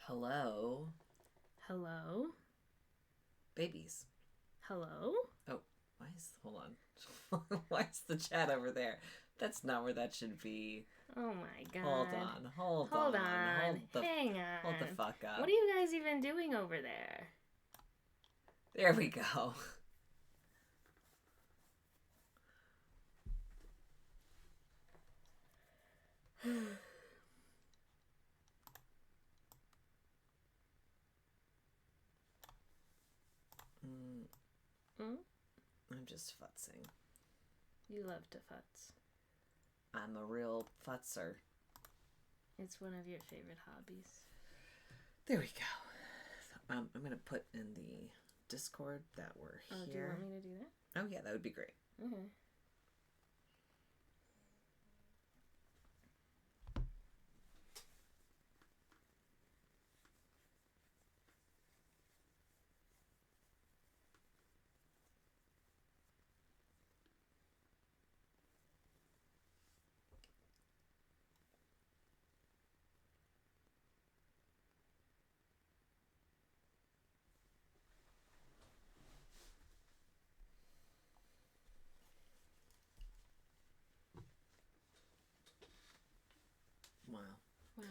Hello, Hello? babies. Hello? Oh, hold on. Why is the chat over there? That's not where that should be. Oh my Hold god. on, hold Hold on, on. Hang hold the on. fuck What up. are you guys even doing over there? There we go. Mm, Hmm? I'm just futzing. You love to futz. I'm a real futzer. It's one of your favorite hobbies. There we go. I'm gonna put in the Discord that we're Oh, do you here. want me to do that? Oh yeah, that would be great. Okay. Wow. Wow.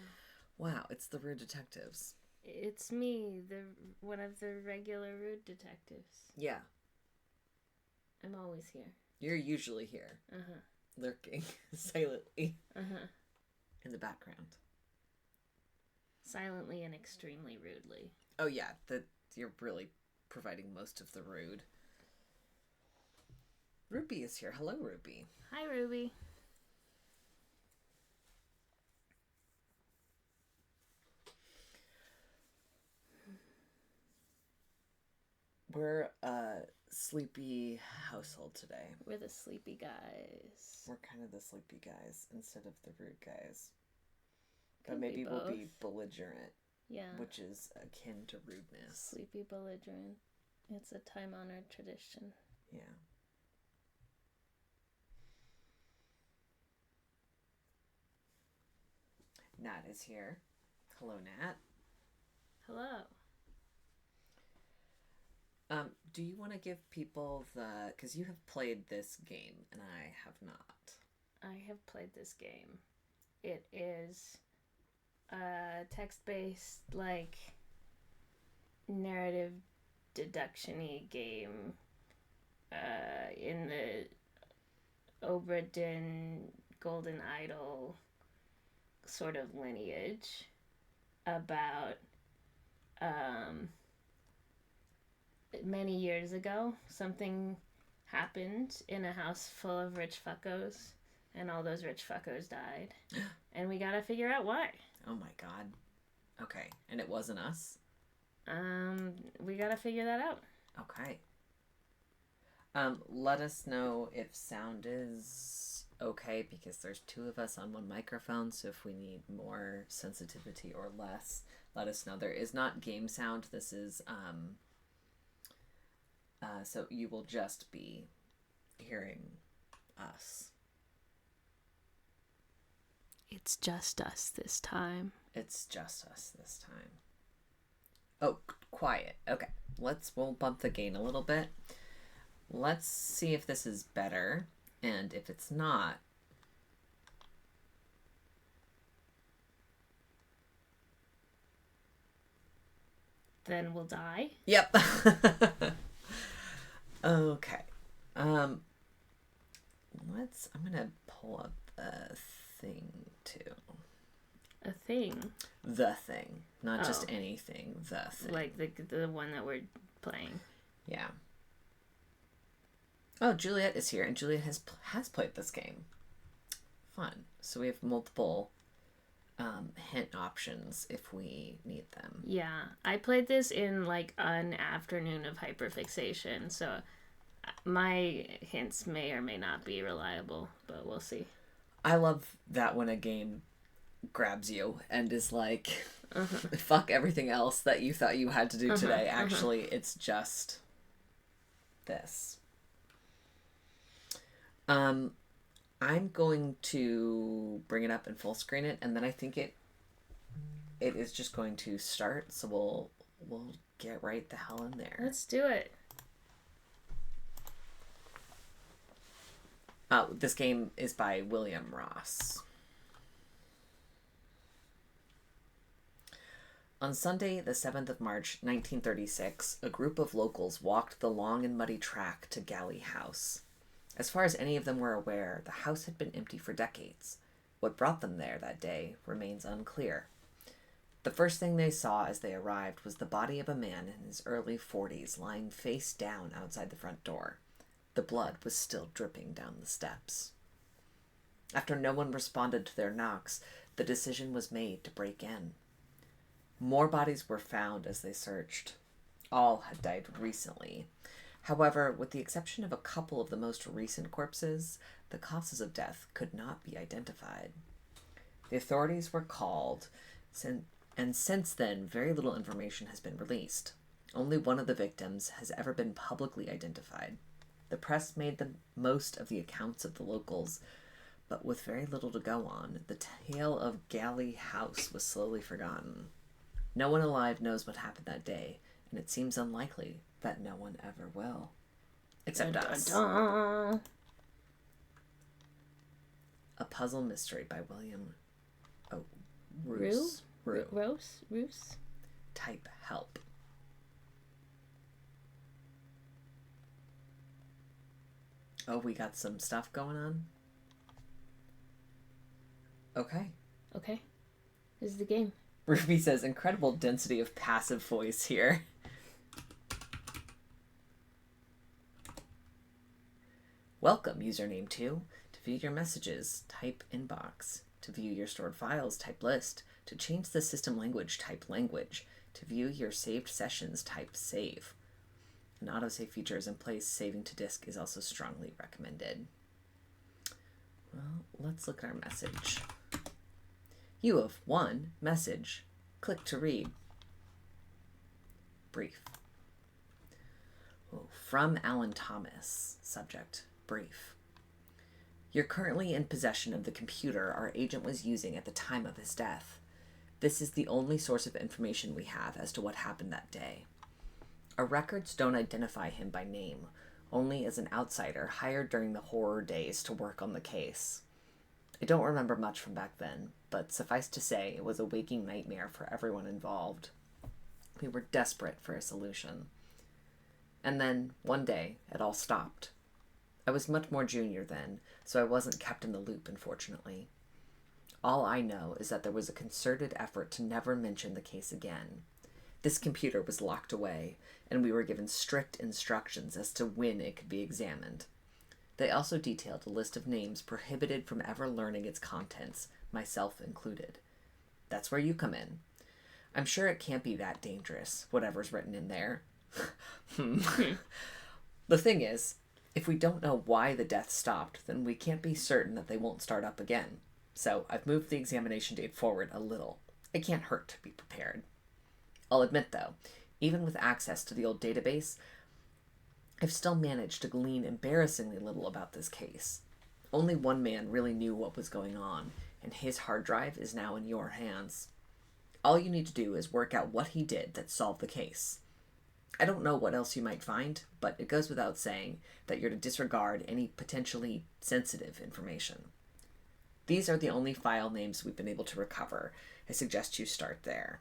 Wow, it's the Rude Detectives. It's me, the one of the regular rude detectives. Yeah, I'm always here. you're usually here, Uh-huh. lurking silently Uh-huh. in the background. Silently and extremely rudely. Oh yeah, that you're really providing most of the rude. Ruby is here. Hello, Ruby. Hi, Ruby. We're a sleepy household today. We're the sleepy guys. We're kind of the sleepy guys instead of the rude guys. Could But maybe be we'll both. be belligerent, Yeah. which is akin to rudeness. Sleepy belligerent. It's a time honored tradition. Yeah. Nat is here. Hello, Nat. Hello. Do you want to give people because you have played this game and I have not. I have played this game. It is a text based, like, narrative deduction-y game in the Obra Dinn Golden Idol sort of lineage about many years ago something happened in a house full of rich fuckos and all those rich fuckos died and we gotta figure out why. Oh my god. Okay, and it wasn't us? We gotta figure that out. Okay. Let us know if sound is okay because there's two of us on one microphone, so if we need more sensitivity or less, let us know. There is not game sound. This is so you will just be hearing us. It's just us this time. It's just us this time. Oh, quiet. Okay. We'll bump the gain a little bit. Let's see if this is better. And if it's not, Then we'll die. yep. Okay. I'm gonna pull up the thing too. A thing. The thing, not just Oh. anything. The thing. Like the one that we're playing. Yeah. Oh, Juliet is here, and Juliet has played this game. Fun. So we have multiple hint options if we need them. Yeah, I played this in like an afternoon of hyperfixation, so my hints may or may not be reliable, but we'll see. I love that when a game grabs you and is like, fuck everything else that you thought you had to do today. Actually, it's just this. I'm going to bring it up and full screen it, and then I think it is just going to start, so we'll get right the hell in there. Let's do it. This game is by William Ross. On Sunday, the 7th of March, 1936, a group of locals walked the long and muddy track to Galley House. As far as any of them were aware, the house had been empty for decades. What brought them there that day remains unclear. The first thing they saw as they arrived was the body of a man in his early 40s lying face down outside the front door. The blood was still dripping down the steps. After no one responded to their knocks, the decision was made to break in. More bodies were found as they searched. All had died recently. However, with the exception of a couple of the most recent corpses, the causes of death could not be identified. The authorities were called, and since then, very little information has been released. Only one of the victims has ever been publicly identified. The press made the most of the accounts of the locals, but with very little to go on, the tale of Galley House was slowly forgotten. No one alive knows what happened that day, and it seems unlikely that no one ever will. Except us. A Puzzle Mystery by William Roos. Roos? Type help. Oh, we got some stuff going on? Okay. Okay. This is the game. Ruby says, incredible density of passive voice here. Welcome, username 2. To view your messages, type inbox. To view your stored files, type list. To change the system language, type language. To view your saved sessions, type save. An autosave feature is in place. Saving to disk is also strongly recommended. Well, let's look at our message. You have one message. Click to read. Brief. Oh, from Alan Thomas. Subject, brief. You're currently in possession of the computer our agent was using at the time of his death. This is the only source of information we have as to what happened that day. Our records don't identify him by name, only as an outsider hired during the horror days to work on the case. I don't remember much from back then, but suffice to say it was a waking nightmare for everyone involved. We were desperate for a solution. And then, one day, it all stopped. I was much more junior then, so I wasn't kept in the loop, unfortunately. All I know is that there was a concerted effort to never mention the case again. This computer was locked away, and we were given strict instructions as to when it could be examined. They also detailed a list of names prohibited from ever learning its contents, myself included. That's where you come in. I'm sure it can't be that dangerous, whatever's written in there. The thing is, if we don't know why the death stopped, then we can't be certain that they won't start up again. So I've moved the examination date forward a little. It can't hurt to be prepared. I'll admit, though, even with access to the old database, I've still managed to glean embarrassingly little about this case. Only one man really knew what was going on, and his hard drive is now in your hands. All you need to do is work out what he did that solved the case. I don't know what else you might find, but it goes without saying that you're to disregard any potentially sensitive information. These are the only file names we've been able to recover. I suggest you start there.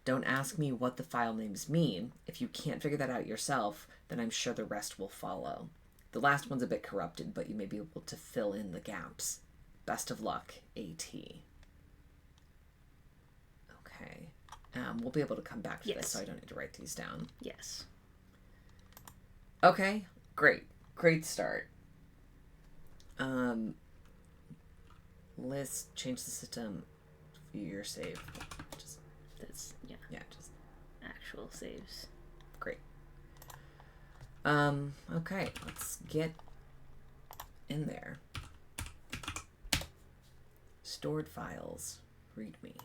Don't ask me what the file names mean. If you can't figure that out yourself, then I'm sure the rest will follow. The last one's a bit corrupted, but you may be able to fill in the gaps. Best of luck, A.T. Okay. We'll be able to come back to this, so I don't need to write these down. Yes. Okay, great. Great start. List, change the system, view your save. Yeah, just actual saves. Great. Okay, let's get in there. Stored files, readme.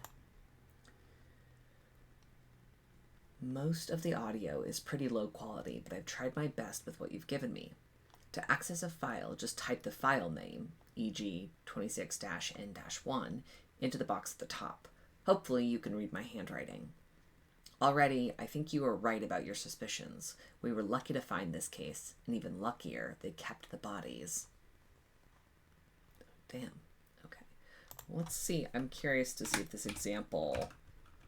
Most of the audio is pretty low quality, but I've tried my best with what you've given me. To access a file, just type the file name, e.g. 26-n-1, into the box at the top. Hopefully you can read my handwriting. Already, I think you were right about your suspicions. We were lucky to find this case, and even luckier, they kept the bodies. Damn. Okay. Let's see. I'm curious to see if this example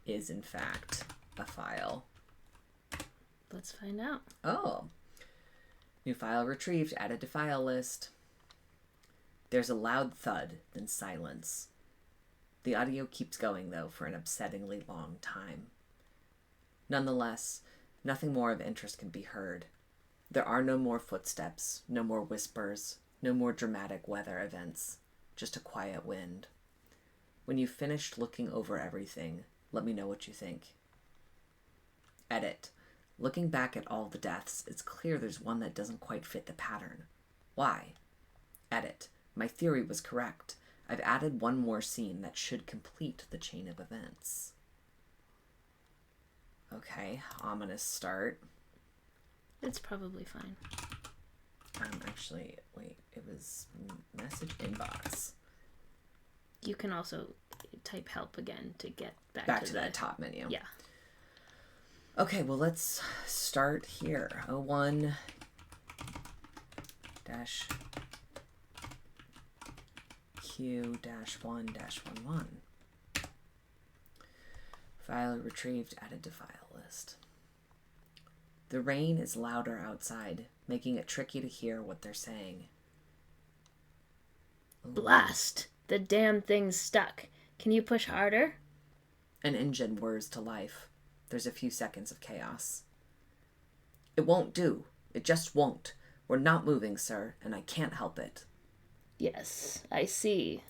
is, in fact, a file. Let's find out. Oh. New file retrieved. Added to file list. There's a loud thud, then silence. The audio keeps going, though, for an upsettingly long time. Nonetheless, nothing more of interest can be heard. There are no more footsteps, no more whispers, no more dramatic weather events, just a quiet wind. When you've finished looking over everything, let me know what you think. Edit. Looking back at all the deaths, it's clear there's one that doesn't quite fit the pattern. Why? Edit. My theory was correct. I've added one more scene that should complete the chain of events. Okay, ominous start. It's probably fine. Actually, wait, it was message inbox. You can also type help again to get back to that top menu. Yeah. Okay, well, let's start here. 01 dash Q dash 1 dash 11. File retrieved, added to file list. The rain is louder outside, making it tricky to hear what they're saying. Blast! The damn thing's stuck. Can you push harder? An engine whirs to life. There's a few seconds of chaos. It won't do. It just won't. We're not moving, sir, and I can't help it. Yes, I see.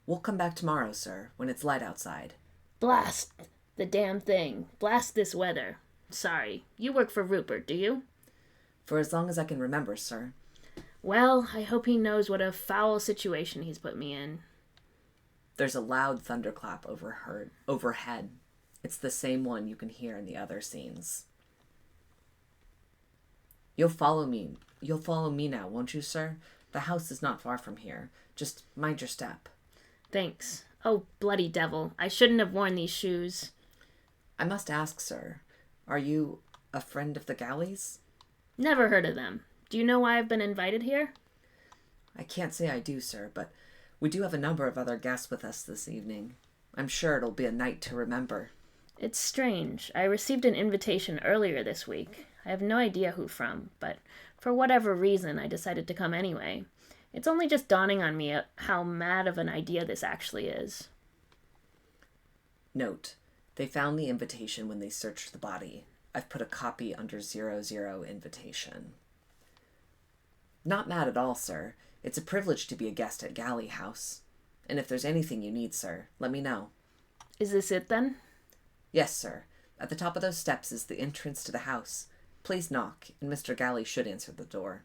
We'll come back tomorrow, sir, when it's light outside. Blast the damn thing. Blast this weather. Sorry, you work for Rupert, do you? For as long as I can remember, sir. Well, I hope he knows what a foul situation he's put me in. There's a loud thunderclap overhead. It's the same one you can hear in the other scenes. You'll follow me now, won't you, sir? The house is not far from here. Just mind your step. Thanks. Oh, bloody devil. I shouldn't have worn these shoes. I must ask, sir, are you a friend of the Galleys? Never heard of them. Do you know why I've been invited here? I can't say I do, sir, but we do have a number of other guests with us this evening. I'm sure it'll be a night to remember. It's strange. I received an invitation earlier this week. I have no idea who from, but for whatever reason, I decided to come anyway. It's only just dawning on me how mad of an idea this actually is. Note, they found the invitation when they searched the body. I've put a copy under 00 invitation. Not mad at all, sir. It's a privilege to be a guest at Galley House. And if there's anything you need, sir, let me know. Is this it, then? Yes, sir. At the top of those steps is the entrance to the house. Please knock, and Mr. Galley should answer the door.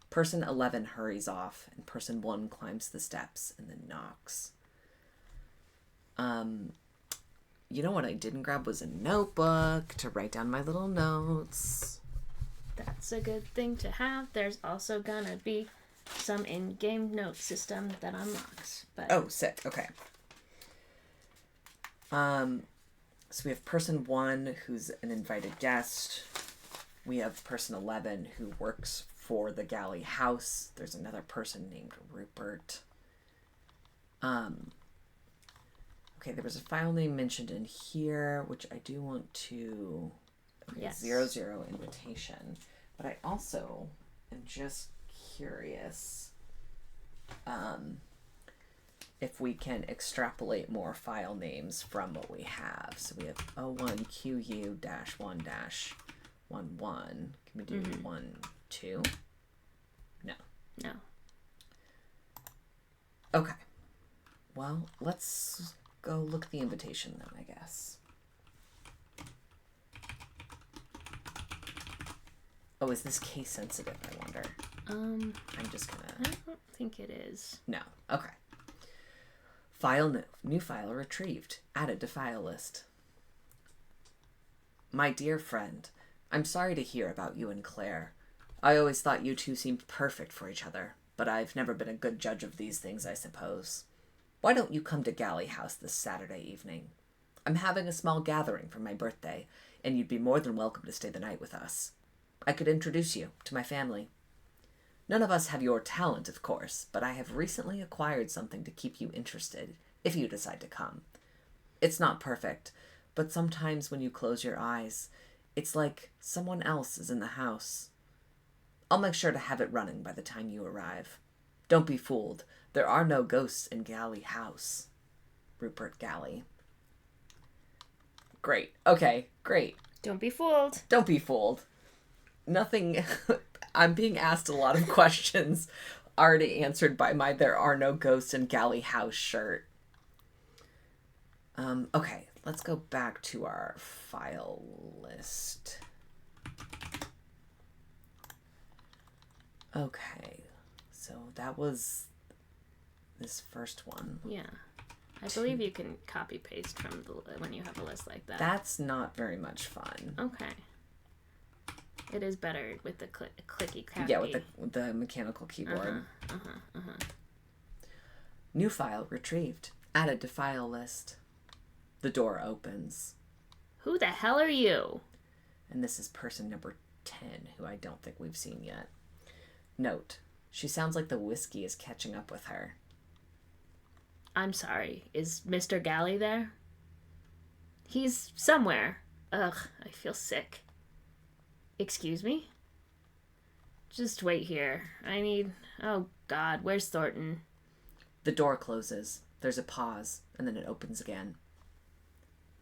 Person 11 hurries off, and person 1 climbs the steps and then knocks. You know what I didn't grab was a notebook to write down my little notes. That's a good thing to have. There's also gonna be some in-game note system that unlocks. But oh, sick. Okay. So we have person 1 who's an invited guest. We have person 11 who works for the Galley House. There's another person named Rupert. Okay, there was a file name mentioned in here, which I do want to... Okay, yes. 00 invitation. But I also am just curious if we can extrapolate more file names from what we have. So we have 01QU-1-11. Can we do 1, 2? No. No. Okay. Well, let's go look at the invitation then, I guess. Oh, is this case sensitive, I wonder? I'm just gonna... I don't think it is. No. Okay. File new file retrieved. Added to file list. My dear friend, I'm sorry to hear about you and Claire. I always thought you two seemed perfect for each other, but I've never been a good judge of these things, I suppose. Why don't you come to Galley House this Saturday evening? I'm having a small gathering for my birthday, and you'd be more than welcome to stay the night with us. I could introduce you to my family. None of us have your talent, of course, but I have recently acquired something to keep you interested, if you decide to come. It's not perfect, but sometimes when you close your eyes, it's like someone else is in the house. I'll make sure to have it running by the time you arrive. Don't be fooled. There are no ghosts in Galley House. Rupert Galley. Great. Okay, great. Don't be fooled. Don't be fooled. Nothing... I'm being asked a lot of questions already answered by my "There are no ghosts in Galley House" shirt. Okay, let's go back to our file list. Okay, so that was this first one. Yeah. I believe you can copy paste from when you have a list like that. That's not very much fun. Okay. It is better with the clicky clacky. Yeah, with the mechanical keyboard. New file retrieved. Added to file list. The door opens. Who the hell are you? And this is person number 10, who I don't think we've seen yet. Note, she sounds like the whiskey is catching up with her. I'm sorry, is Mr. Galley there? He's somewhere. Ugh, I feel sick. Excuse me? Just wait here. Oh God, where's Thornton? The door closes. There's a pause, and then it opens again.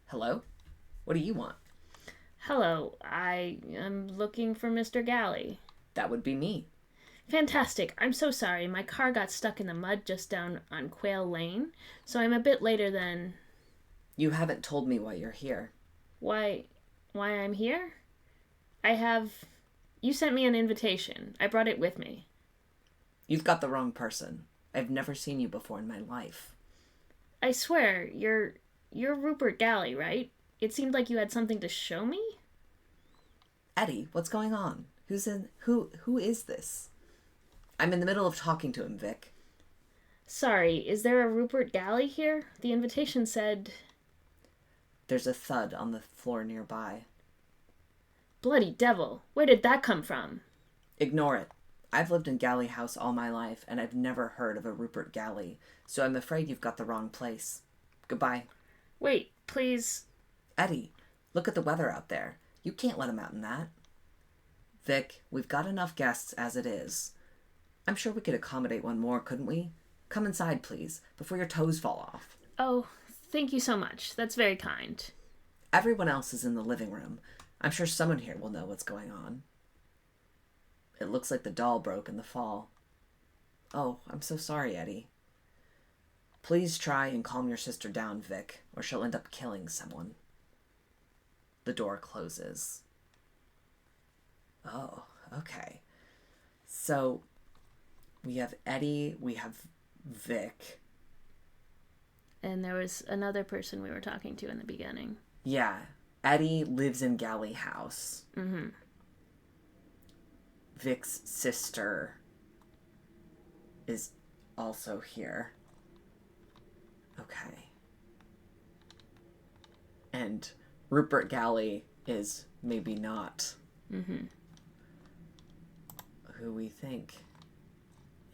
Hello? What do you want? Hello, I am looking for Mr. Galley. That would be me. Fantastic. I'm so sorry. My car got stuck in the mud just down on Quail Lane, so I'm a bit later than... You haven't told me why you're here. Why I'm here? You sent me an invitation. I brought it with me. You've got the wrong person. I've never seen you before in my life. I swear, you're Rupert Galley, right? It seemed like you had something to show me? Eddie, what's going on? Who is this? I'm in the middle of talking to him, Vic. Sorry, is there a Rupert Galley here? The invitation said... There's a thud on the floor nearby. Bloody devil, where did that come from? Ignore it. I've lived in Galley House all my life, and I've never heard of a Rupert Galley, so I'm afraid you've got the wrong place. Goodbye. Wait, please. Eddie, look at the weather out there. You can't let him out in that. Vic, we've got enough guests as it is. I'm sure we could accommodate one more, couldn't we? Come inside, please, before your toes fall off. Oh, thank you so much. That's very kind. Everyone else is in the living room. I'm sure someone here will know what's going on. It looks like the doll broke in the fall. Oh, I'm so sorry, Eddie. Please try and calm your sister down, Vic, or she'll end up killing someone. The door closes. Oh, okay. So, we have Eddie, we have Vic. And there was another person we were talking to in the beginning. Yeah, Eddie lives in Galley House. Mm-hmm. Vic's sister is also here. Okay. And Rupert Galley is maybe not who we think.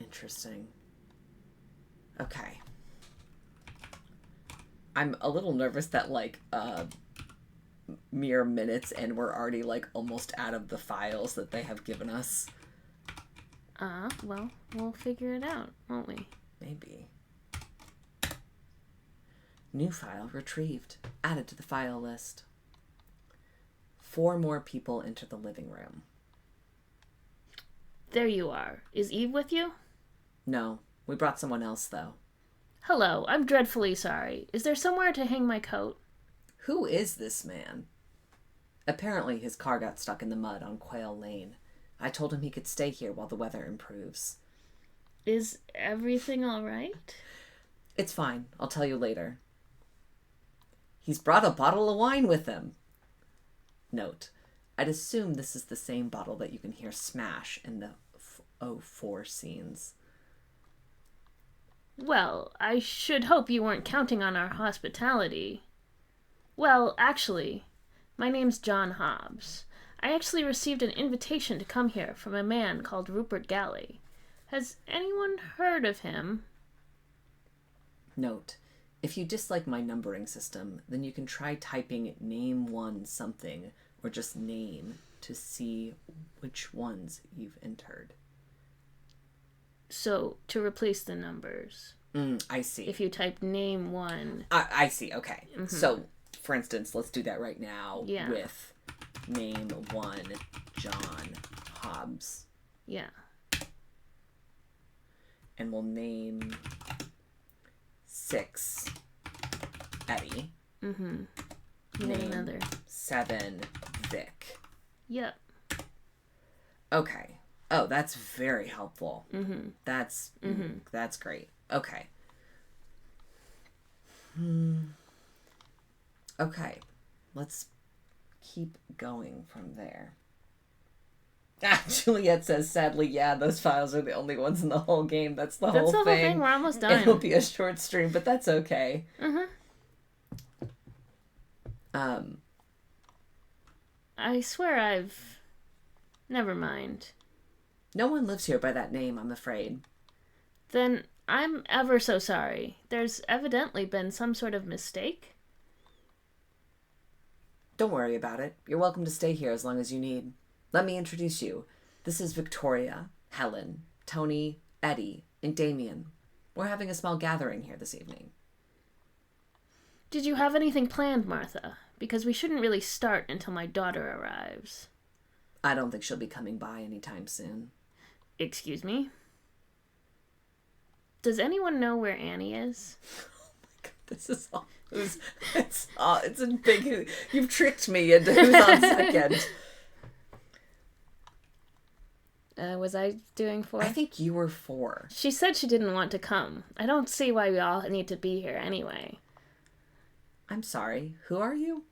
Interesting. Okay. I'm a little nervous that, like, mere minutes and we're already, like, almost out of the files that they have given us. Well, we'll figure it out, won't we? Maybe. New file retrieved. Added to the file list. 4 more people enter the living room. There you are. Is Eve with you? No, we brought someone else, though. Hello, I'm dreadfully sorry. Is there somewhere to hang my coat? Who is this man? Apparently his car got stuck in the mud on Quail Lane. I told him he could stay here while the weather improves. Is everything all right? It's fine. I'll tell you later. He's brought a bottle of wine with him. Note, I'd assume this is the same bottle that you can hear smash in the 04 scenes. Well, I should hope you weren't counting on our hospitality. Well, actually, my name's John Hobbs. I actually received an invitation to come here from a man called Rupert Galley. Has anyone heard of him? Note, if you dislike my numbering system, then you can try typing name one something or just name to see which ones you've entered. So, to replace the numbers. I see. If you type name one. I see, okay. So, for instance, let's do that right now with name one John Hobbs. Yeah. And we'll name 6 Eddie. Name another. 7 Vic. Yep. Okay. Oh, that's very helpful. That's great. Okay. Okay. Let's keep going from there. Juliet says, sadly, yeah, those files are the only ones in the whole game. That's the whole thing. We're almost done. It'll be a short stream, but that's okay. I swear Never mind. No one lives here by that name, I'm afraid. Then I'm ever so sorry. There's evidently been some sort of mistake. Don't worry about it. You're welcome to stay here as long as you need. Let me introduce you. This is Victoria, Helen, Tony, Eddie, and Damien. We're having a small gathering here this evening. Did you have anything planned, Martha? Because we shouldn't really start until my daughter arrives. I don't think she'll be coming by anytime soon. Excuse me? Does anyone know where Annie is? Oh my god, this is all... It's a big... You've tricked me into who's on second. Was I doing 4? I think you were 4. She said she didn't want to come. I don't see why we all need to be here anyway. I'm sorry. Who are you?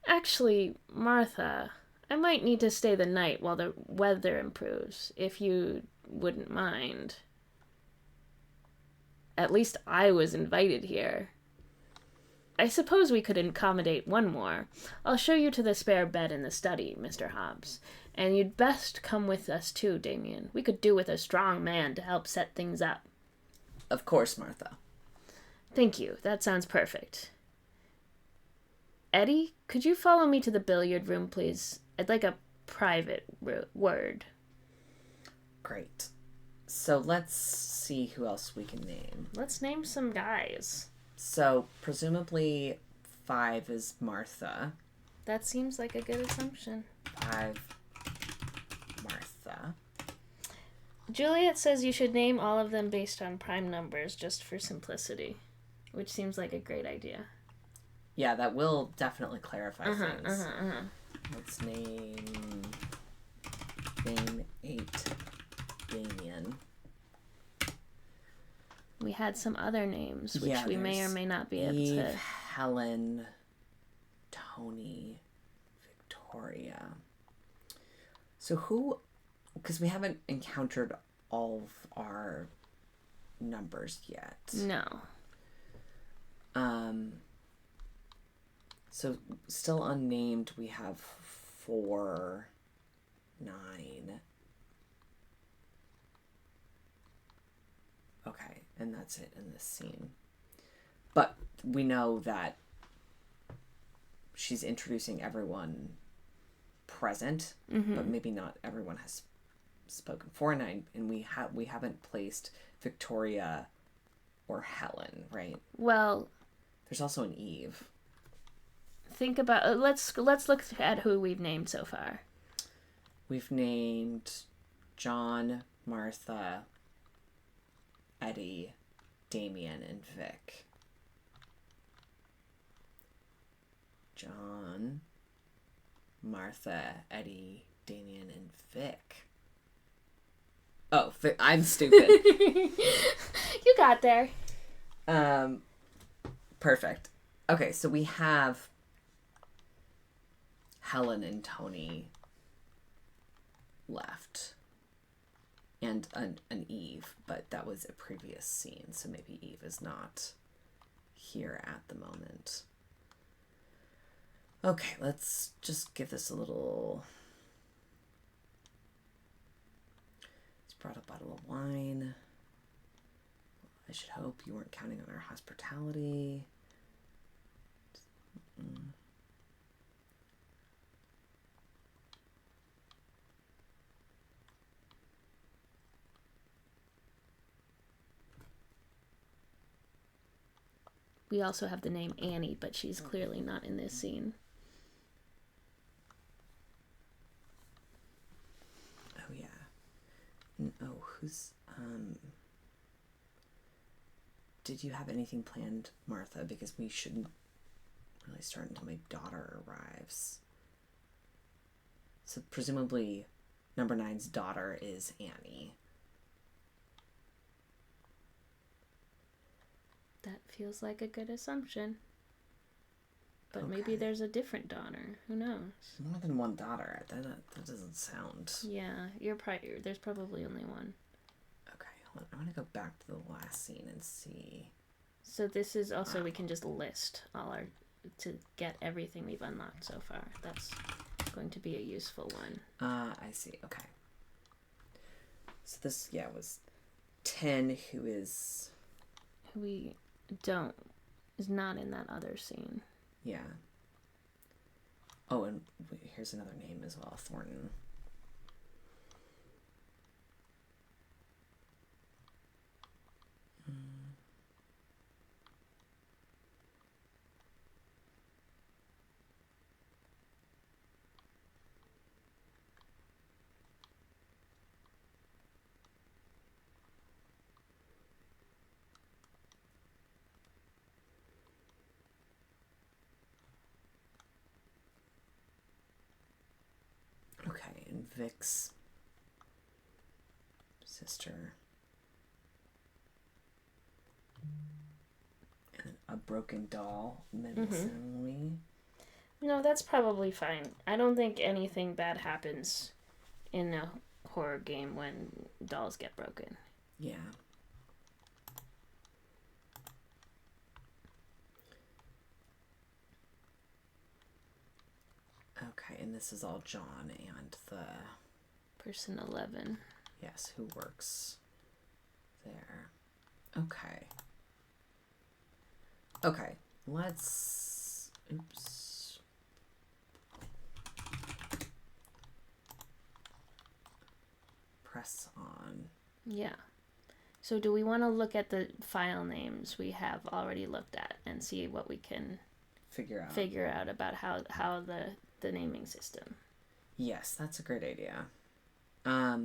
Actually, Martha, I might need to stay the night while the weather improves, if you wouldn't mind. At least I was invited here. I suppose we could accommodate one more. I'll show you to the spare bed in the study, Mr. Hobbs. And you'd best come with us too, Damien. We could do with a strong man to help set things up. Of course, Martha. Thank you. That sounds perfect. Eddie, could you follow me to the billiard room, please? I'd like a private word. Great. So let's see who else we can name. Let's name some guys. So presumably 5 is Martha. That seems like a good assumption. 5 Martha. Juliet says you should name all of them based on prime numbers just for simplicity, which seems like a great idea. Yeah, that will definitely clarify things. Let's name 8 Damien. We had some other names, which we may or may not be able to... Helen, Tony, Victoria. So who... Because we haven't encountered all of our numbers yet. No. So still unnamed, we have 4, 9. Okay, and that's it in this scene. But we know that she's introducing everyone present, but maybe not everyone has spoken. 4 and 9, and we haven't placed Victoria or Helen, right? Well, there's also an Eve. Think about let's look at who we've named so far. We've named John, Martha, Eddie, Damien, and Vic. John, Martha, Eddie, Damien, and Vic. Oh, I'm stupid. You got there. Perfect. Okay, so we have Helen and Tony left. and an Eve, but that was a previous scene, so maybe Eve is not here at the moment. Okay, let's just give this a little... He's brought a bottle of wine. I should hope you weren't counting on our hospitality. We also have the name Annie, but she's clearly not in this scene. Oh, yeah. Oh, who's... Did you have anything planned, Martha? Because we shouldn't really start until my daughter arrives. So presumably number 9's daughter is Annie. That feels like a good assumption. But Okay. maybe there's a different daughter. Who knows? More than one daughter. That doesn't sound... Yeah, there's probably only one. Okay, hold on. I want to go back to the last scene and see. So this is also, we can just list to get everything we've unlocked so far. That's going to be a useful one. I see. Okay. So this, was 10, who is... Who is not in that other scene. Yeah. Oh, and here's another name as well, Thornton. Okay, and Vic's sister. And a broken doll, menacingly. No, that's probably fine. I don't think anything bad happens in a horror game when dolls get broken. Yeah. Okay, and this is all John and the... Person 11. Yes, who works there. Okay. Okay, let's... Oops. Press on. Yeah. So do we want to look at the file names we have already looked at and see what we can figure out about how the naming system? Yes, that's a great idea. So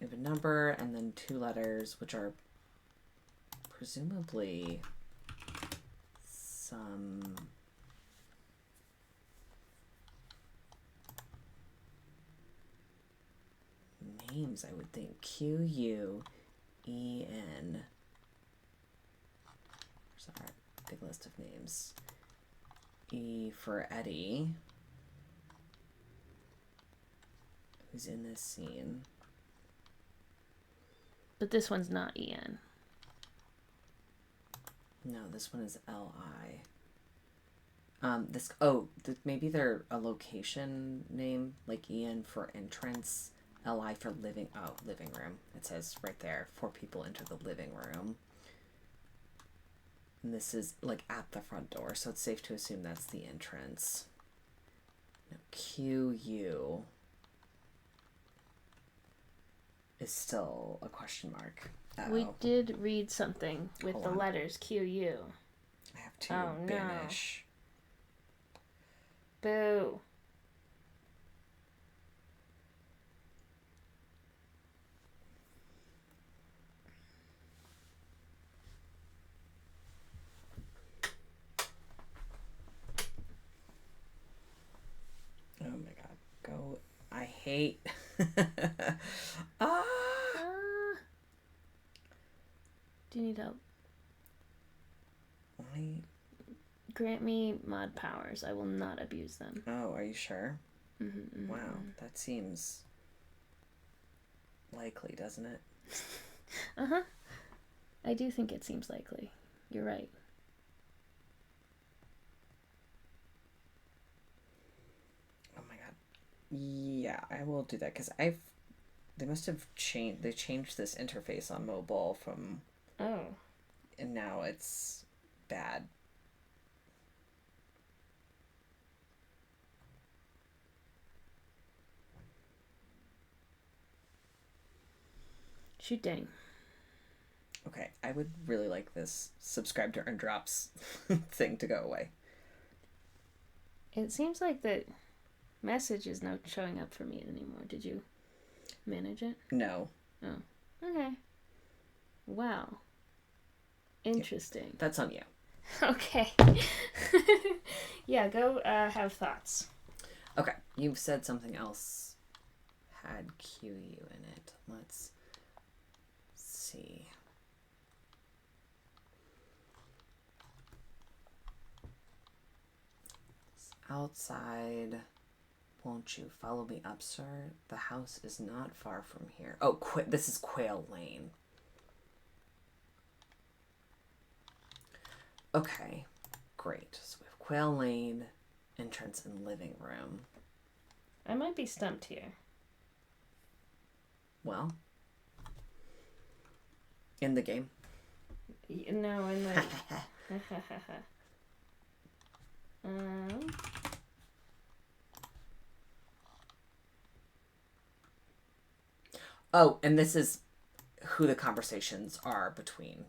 we have a number and then 2 letters, which are presumably some names, I would think. Q-U-E-N. Sorry, big list of names. E for Eddie, who's in this scene. But this one's not Ian. No, this one is L-I. Maybe they're a location name, like Ian for entrance, L-I for living room. It says right there, 4 people enter the living room. And this is like at the front door, so it's safe to assume that's the entrance. Now, Q-U is still a question mark. Uh-oh. We did read something with Hold the on. Letters Q-U. I have to banish. No. Boo. Oh my god. Go. I hate. Do you need help? Grant me mod powers. I will not abuse them. Oh, are you sure? Mm-hmm. Wow, that seems likely, doesn't it? Uh-huh. I do think it seems likely. You're right. Oh my god. Yeah, I will do that because they must have changed. They changed this interface on mobile from. Oh. And now it's bad. Shoot dang. Okay, I would really like this subscribe to earn drops thing to go away. It seems like the message is not showing up for me anymore. Did you manage it? No. Oh. Okay. Wow. Interesting. That's on you. Okay. Yeah, go have thoughts. Okay, you've said something else had QU in it. Let's see. Outside, won't you follow me up, sir? The house is not far from here. Oh, this is Quail Lane. Okay, great. So we have Quail Lane, entrance and living room. I might be stumped here. Well, in the game. No, in the... Oh, and this is who the conversations are between.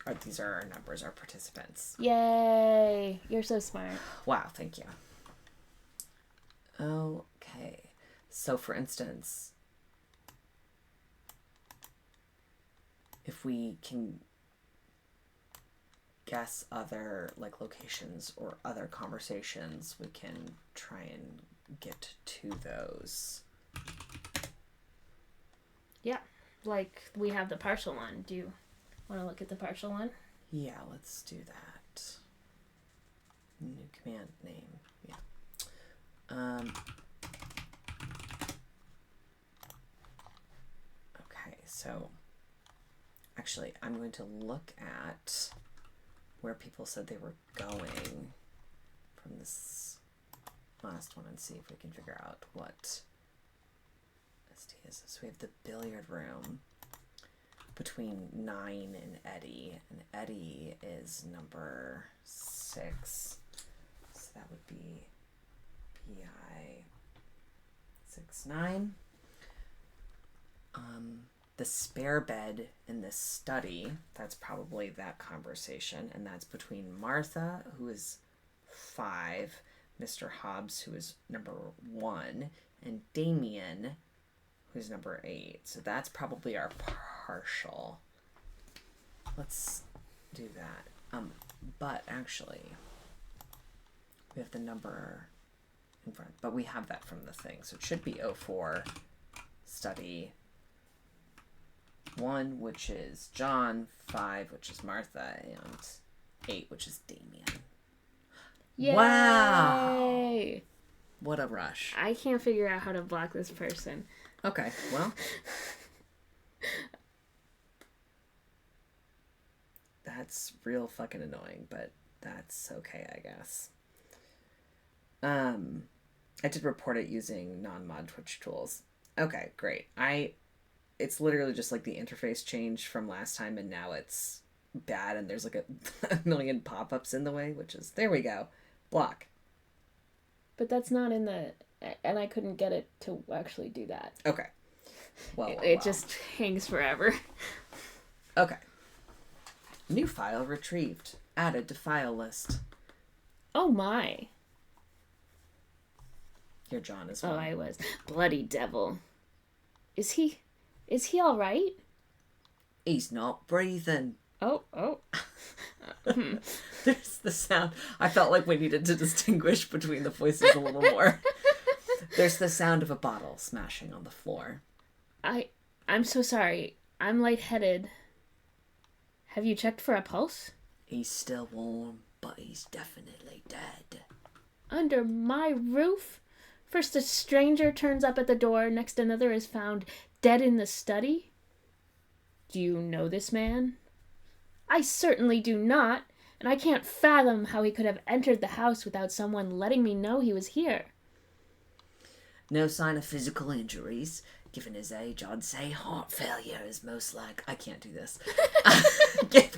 Or these are our numbers, our participants. Yay! You're so smart. Wow, thank you. Okay. So, for instance, if we can guess other locations or other conversations, we can try and get to those. Yeah, we have the partial one. Do you want to look at the partial one? Yeah, let's do that. New command name. Yeah. Okay, so actually I'm going to look at where people said they were going from this last one and see if we can figure out what ST is. So we have the billiard room between 9 and Eddie, and Eddie is number 6, so that would be PI 69. The spare bed in this study, that's probably that conversation, and that's between Martha, who is 5, Mr. Hobbs, who is number 1, and Damien, who's number 8. So that's probably our partial. Let's do that. But actually, we have the number in front, but we have that from the thing, so it should be 04 study 1, which is John, 5, which is Martha, and 8, which is Damien. Yay! Wow! What a rush. I can't figure out how to block this person. Okay, well. That's real fucking annoying, but that's okay, I guess. I did report it using non-mod Twitch tools. Okay, great. It's literally just the interface changed from last time, and now it's bad, and there's a million pop-ups in the way, which is, there we go. Block. But that's not in the, and I couldn't get it to actually do that. Okay. Well, it just hangs forever. Okay. New file retrieved. Added to file list. Oh my. Here, John as well. Oh, I was. Bloody devil. Is he all right? He's not breathing. Oh. There's the sound. I felt like we needed to distinguish between the voices a little more. There's the sound of a bottle smashing on the floor. I'm so sorry. I'm lightheaded. Have you checked for a pulse? He's still warm, but he's definitely dead. Under my roof? First a stranger turns up at the door, next another is found dead in the study? Do you know this man? I certainly do not, and I can't fathom how he could have entered the house without someone letting me know he was here. No sign of physical injuries. Given his age, I'd say heart failure is most like... I can't do this.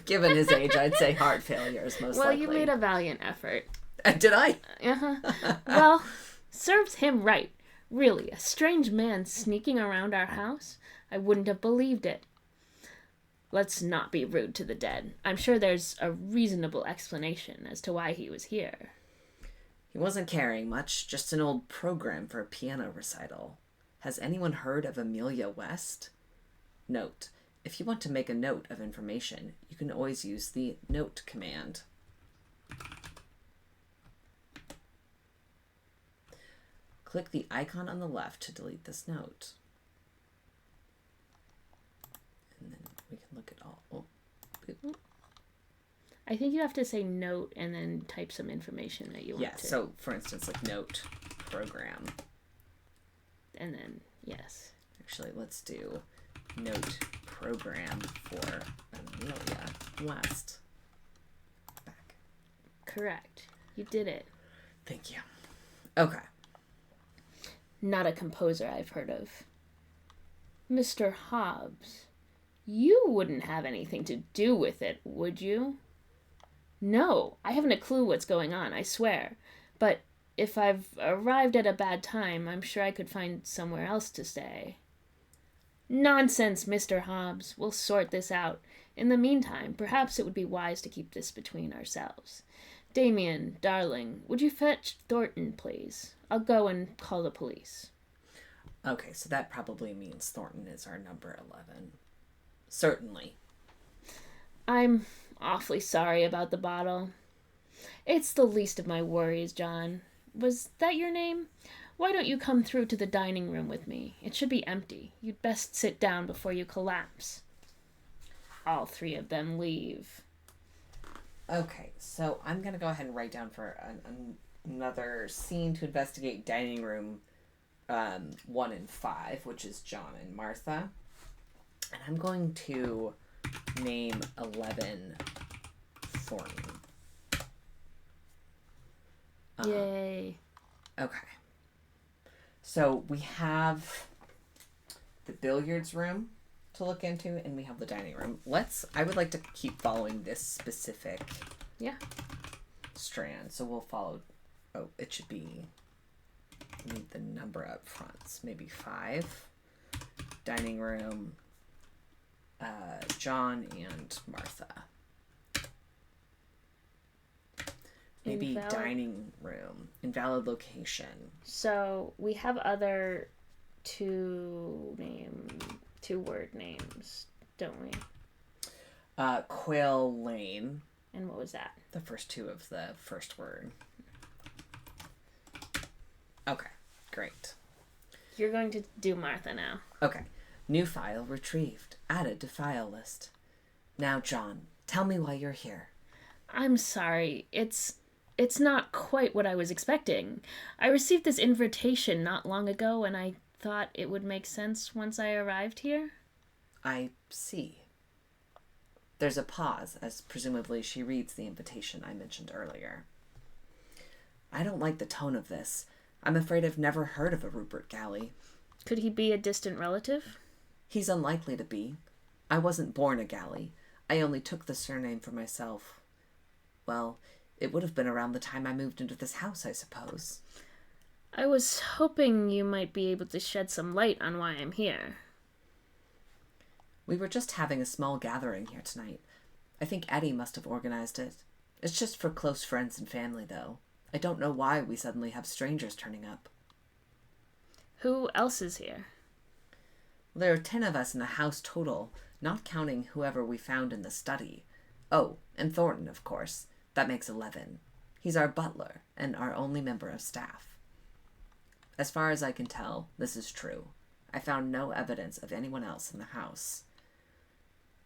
Given his age, I'd say heart failure is most likely. Well, you made a valiant effort. Did I? Well, serves him right. Really, a strange man sneaking around our house? I wouldn't have believed it. Let's not be rude to the dead. I'm sure there's a reasonable explanation as to why he was here. He wasn't carrying much, just an old program for a piano recital. Has anyone heard of Amelia West? Note: if you want to make a note of information, you can always use the note command. Click the icon on the left to delete this note. And then we can look at all... Oh. I think you have to say note and then type some information that you want to. Yeah, so for instance, like note program. And then, yes. Actually, let's do note program for Amelia West. Back. Correct. You did it. Thank you. Okay. Not a composer I've heard of. Mr. Hobbs, you wouldn't have anything to do with it, would you? No, I haven't a clue what's going on, I swear. But if I've arrived at a bad time, I'm sure I could find somewhere else to stay. Nonsense, Mr. Hobbs. We'll sort this out. In the meantime, perhaps it would be wise to keep this between ourselves. Damien, darling, would you fetch Thornton, please? I'll go and call the police. Okay, so that probably means Thornton is our number 11. Certainly. I'm awfully sorry about the bottle. It's the least of my worries, John. Was that your name? Why don't you come through to the dining room with me? It should be empty. You'd best sit down before you collapse. All three of them leave. Okay, so I'm going to go ahead and write down for another scene to investigate dining room 1 and 5, which is John and Martha. And I'm going to name 11 Thornton. Yay. Okay. So we have the billiards room to look into, and we have the dining room. I would like to keep following this specific strand. So we'll follow, it should be, need the number up front. So maybe 5. Dining room, John and Martha. Maybe Invalid. Dining room. Invalid location. So we have other two-word names, don't we? Quail Lane. And what was that? The first 2 of the first word. Okay, great. You're going to do Martha now. Okay. New file retrieved. Added to file list. Now, John, tell me why you're here. I'm sorry. It's not quite what I was expecting. I received this invitation not long ago, and I thought it would make sense once I arrived here. I see. There's a pause, as presumably she reads the invitation I mentioned earlier. I don't like the tone of this. I'm afraid I've never heard of a Rupert Galley. Could he be a distant relative? He's unlikely to be. I wasn't born a Galley. I only took the surname for myself. Well, it would have been around the time I moved into this house, I suppose. I was hoping you might be able to shed some light on why I'm here. We were just having a small gathering here tonight. I think Eddie must have organized it. It's just for close friends and family, though. I don't know why we suddenly have strangers turning up. Who else is here? There are 10 of us in the house total, not counting whoever we found in the study. Oh, and Thornton, of course. That makes 11. He's our butler and our only member of staff. As far as I can tell, this is true. I found no evidence of anyone else in the house.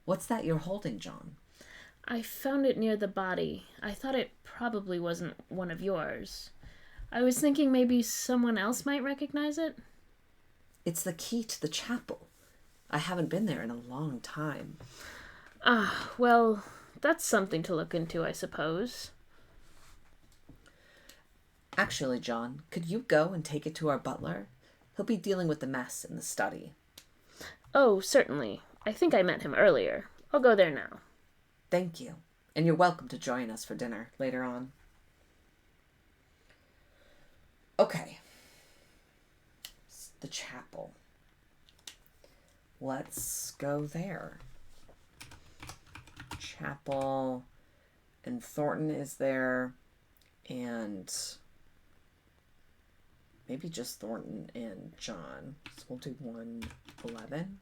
What's that you're holding, John? I found it near the body. I thought it probably wasn't one of yours. I was thinking maybe someone else might recognize it. It's the key to the chapel. I haven't been there in a long time. Ah, well, that's something to look into, I suppose. Actually, John, could you go and take it to our butler? He'll be dealing with the mess in the study. Oh, certainly. I think I met him earlier. I'll go there now. Thank you. And you're welcome to join us for dinner later on. Okay. The chapel. Let's go there. Chapel. And Thornton is there. And maybe just Thornton and John. So we'll do 111.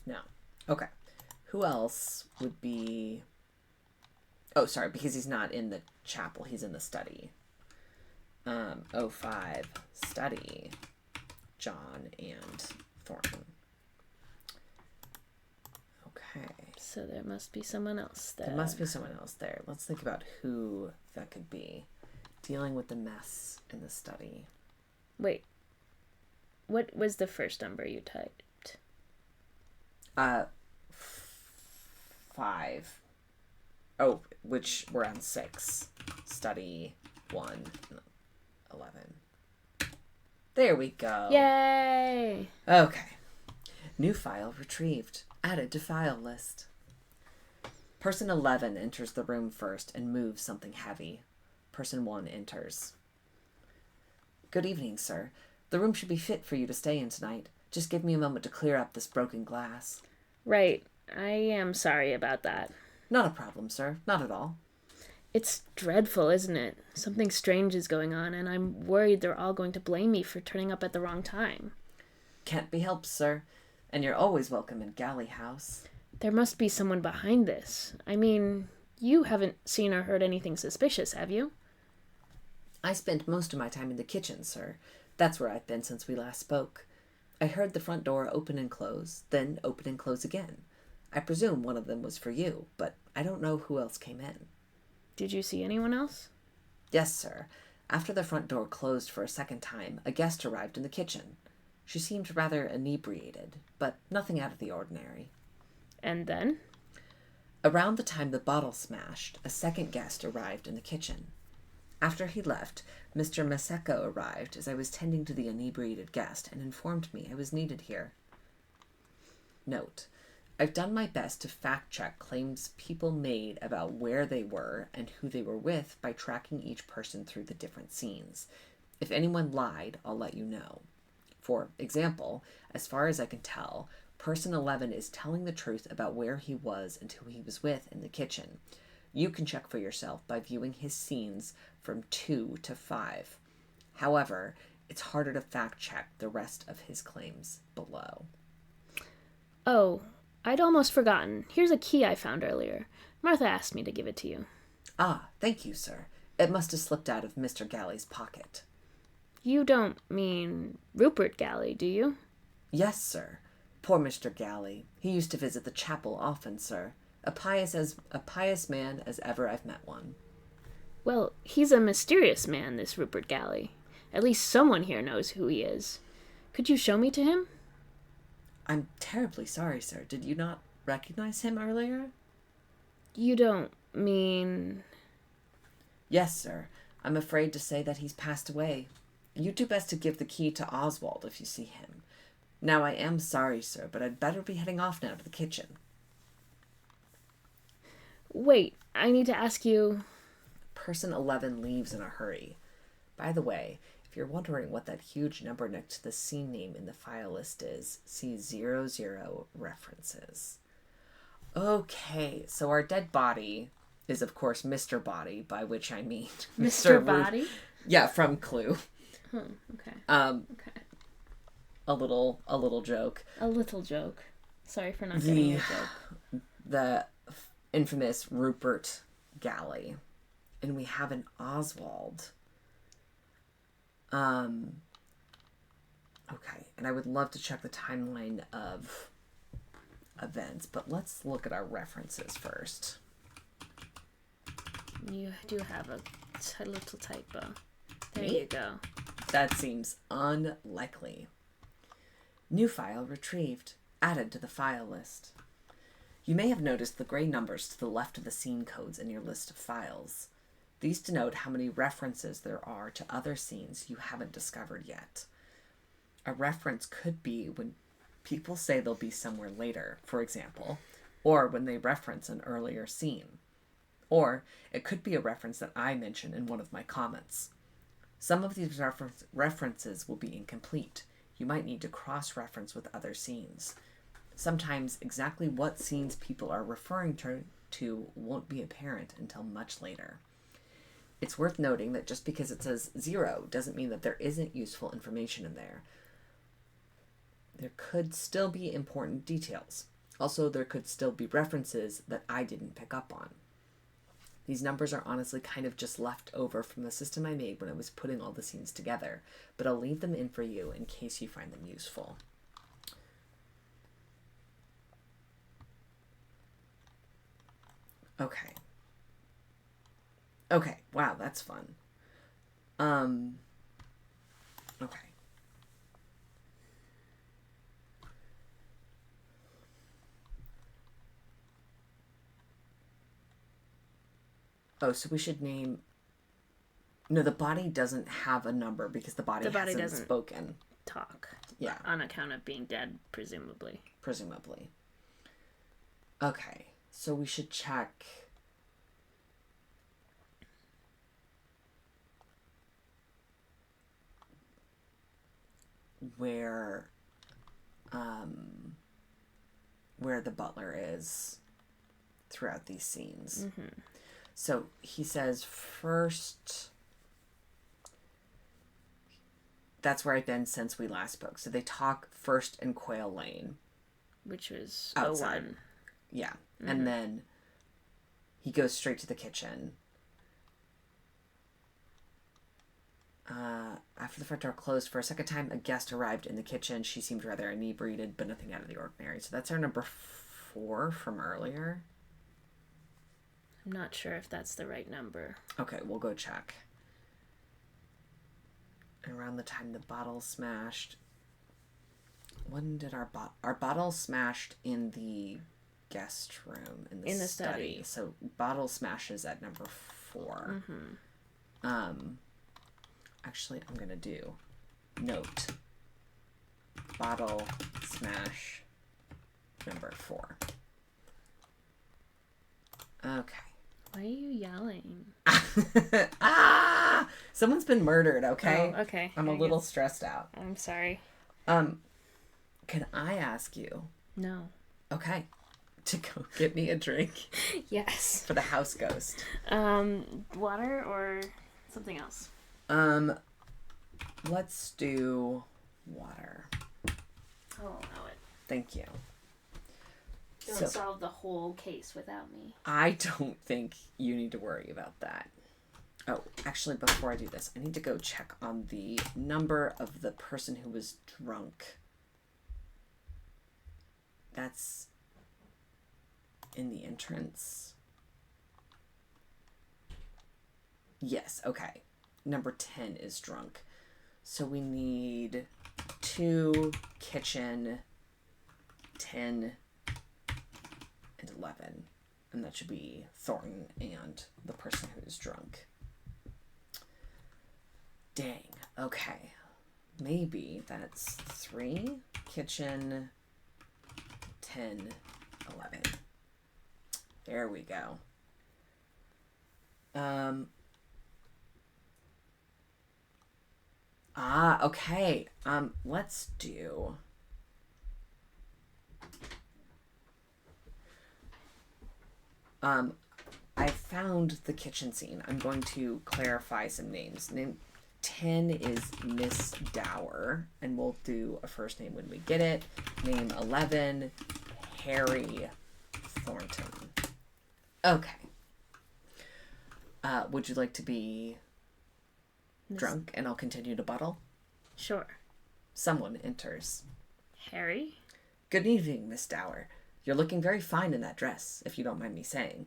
No. Okay. Who else would be... Oh, sorry, because he's not in the chapel. He's in the study. 05, study, John and Thornton. Okay. So there must be someone else there. There must be someone else there. Let's think about who that could be. Dealing with the mess in the study. Wait. What was the first number you typed? 5. Oh, which we're on 6. Study 1, 11. There we go. Yay! Okay. New file retrieved. Added to file list. Person 11 enters the room first and moves something heavy. Person 1 enters. Good evening, sir. The room should be fit for you to stay in tonight. Just give me a moment to clear up this broken glass. Right. I am sorry about that. Not a problem, sir. Not at all. It's dreadful, isn't it? Something strange is going on, and I'm worried they're all going to blame me for turning up at the wrong time. Can't be helped, sir. And you're always welcome in Galley House. There must be someone behind this. I mean, you haven't seen or heard anything suspicious, have you? I spent most of my time in the kitchen, sir. That's where I've been since we last spoke. I heard the front door open and close, then open and close again. I presume one of them was for you, but I don't know who else came in. Did you see anyone else? Yes, sir. After the front door closed for a second time, a guest arrived in the kitchen. She seemed rather inebriated, but nothing out of the ordinary. And then? Around the time the bottle smashed, a second guest arrived in the kitchen. After he left, Mr. Maseko arrived as I was tending to the inebriated guest and informed me I was needed here. Note: I've done my best to fact-check claims people made about where they were and who they were with by tracking each person through the different scenes. If anyone lied, I'll let you know. For example, as far as I can tell, Person 11 is telling the truth about where he was and who he was with in the kitchen. You can check for yourself by viewing his scenes from 2 to 5. However, it's harder to fact-check the rest of his claims below. Oh, I'd almost forgotten. Here's a key I found earlier. Martha asked me to give it to you. Ah, thank you, sir. It must have slipped out of Mr. Galley's pocket. You don't mean Rupert Galley, do you? Yes, sir. Poor Mr. Galley. He used to visit the chapel often, sir. A pious man as ever I've met one. Well, he's a mysterious man, this Rupert Galley. At least someone here knows who he is. Could you show me to him? I'm terribly sorry, sir. Did you not recognize him earlier? You don't mean... Yes, sir. I'm afraid to say that he's passed away. You do best to give the key to Oswald if you see him. Now, I am sorry, sir, but I'd better be heading off now to the kitchen. Wait, I need to ask you... Person 11 leaves in a hurry. By the way, if you're wondering what that huge number next to the scene name in the file list is, see 00 references. Okay, so our dead body is, of course, Mr. Body, by which I mean... Mr. Body? Yeah, from Clue. Okay. Okay. A little joke. A little joke. Sorry for not getting your joke. The infamous Rupert Galley. And we have an Oswald. Okay, and I would love to check the timeline of events, but let's look at our references first. You do have a little typo. There Me? you go. That seems unlikely. New file retrieved. Added to the file list. You may have noticed the gray numbers to the left of the scene codes in your list of files. These denote how many references there are to other scenes you haven't discovered yet. A reference could be when people say they'll be somewhere later, for example, or when they reference an earlier scene. Or it could be a reference that I mention in one of my comments. Some of these references will be incomplete. You might need to cross-reference with other scenes. Sometimes exactly what scenes people are referring to won't be apparent until much later. It's worth noting that just because it says 0 doesn't mean that there isn't useful information in there. There could still be important details. Also, there could still be references that I didn't pick up on. These numbers are honestly kind of just left over from the system I made when I was putting all the scenes together, but I'll leave them in for you in case you find them useful. Okay. Okay, wow, that's fun. Okay. Oh, so we should name... No, the body doesn't have a number because the body hasn't spoken. Talk. Yeah. On account of being dead, presumably. Presumably. Okay, so we should check... where the butler is throughout these scenes. Mm-hmm. So he says first, that's where I've been since we last spoke. So they talk first in Quail Lane, which was outside. 01. Yeah. Mm-hmm. And then he goes straight to the kitchen. After the front door closed for a second time, a guest arrived in the kitchen. She seemed rather inebriated, but nothing out of the ordinary. So that's our number 4 from earlier. I'm not sure if that's the right number. Okay, we'll go check. Around the time the bottle smashed. When did our bottle smashed in the guest room in the study? So bottle smashes at number 4. Mm-hmm. Actually, I'm going to do note bottle smash number 4. Okay. Why are you yelling? Someone's been murdered, okay? Oh, okay. I'm a little stressed out. I'm sorry. Can I ask you? No. Okay. To go get me a drink? Yes. For the house ghost. Water or something else? Let's do water. I won't know it. Thank you. Don't solve the whole case without me. I don't think you need to worry about that. Oh, actually, before I do this, I need to go check on the number of the person who was drunk. That's in the entrance. Yes, okay. Number 10 is drunk. So we need 2, kitchen, 10, and 11. And that should be Thornton and the person who's drunk. Dang. Okay. Maybe that's 3, kitchen, 10, 11. There we go. Okay. Let's do... I found the kitchen scene. I'm going to clarify some names. Name 10 is Miss Dower, and we'll do a first name when we get it. Name 11, Harry Thornton. Okay. Would you like to be drunk and I'll continue to bottle? Sure. Someone enters. Harry? Good evening, Miss Dower. You're looking very fine in that dress, if you don't mind me saying.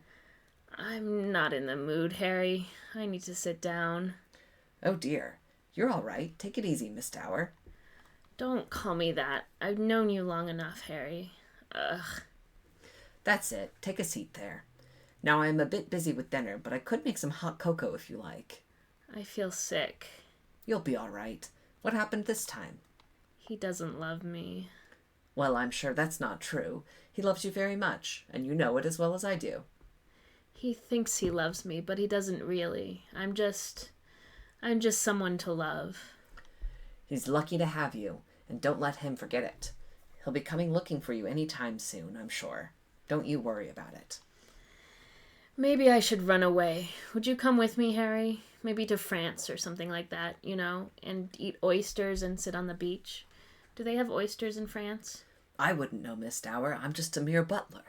I'm not in the mood, Harry. I need to sit down. Oh dear. You're all right. Take it easy, Miss Tower. Don't call me that. I've known you long enough, Harry. Ugh. That's it. Take a seat there. Now I am a bit busy with dinner, but I could make some hot cocoa if you like. I feel sick. You'll be all right. What happened this time? He doesn't love me. Well, I'm sure that's not true. He loves you very much, and you know it as well as I do. He thinks he loves me, but he doesn't really. I'm just someone to love. He's lucky to have you, and don't let him forget it. He'll be coming looking for you any time soon, I'm sure. Don't you worry about it. Maybe I should run away. Would you come with me, Harry? Maybe to France or something like that, and eat oysters and sit on the beach. Do they have oysters in France? I wouldn't know, Miss Dower. I'm just a mere butler.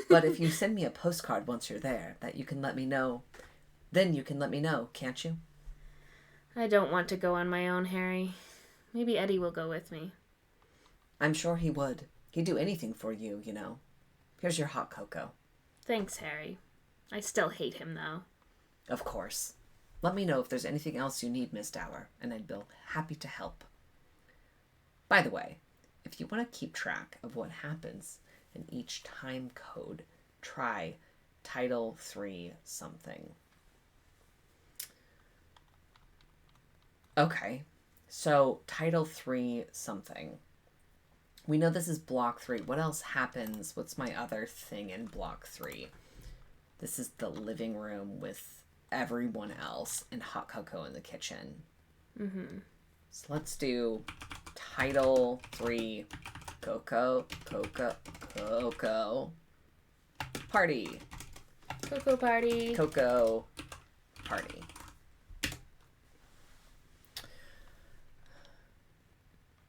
But if you send me a postcard once you're there, that you can let me know, then you can let me know, can't you? I don't want to go on my own, Harry. Maybe Eddie will go with me. I'm sure he would. He'd do anything for you, you know. Here's your hot cocoa. Thanks, Harry. I still hate him, though. Of course. Let me know if there's anything else you need, Miss Dower, and I'd be happy to help. By the way, if you want to keep track of what happens in each time code, try Title 3 something. Okay, so Title 3 something. We know this is Block 3. What else happens? What's my other thing in Block 3? This is the living room with everyone else and hot cocoa in the kitchen. Mm-hmm. So let's do Title 3 Cocoa Party. Cocoa party. Cocoa Party.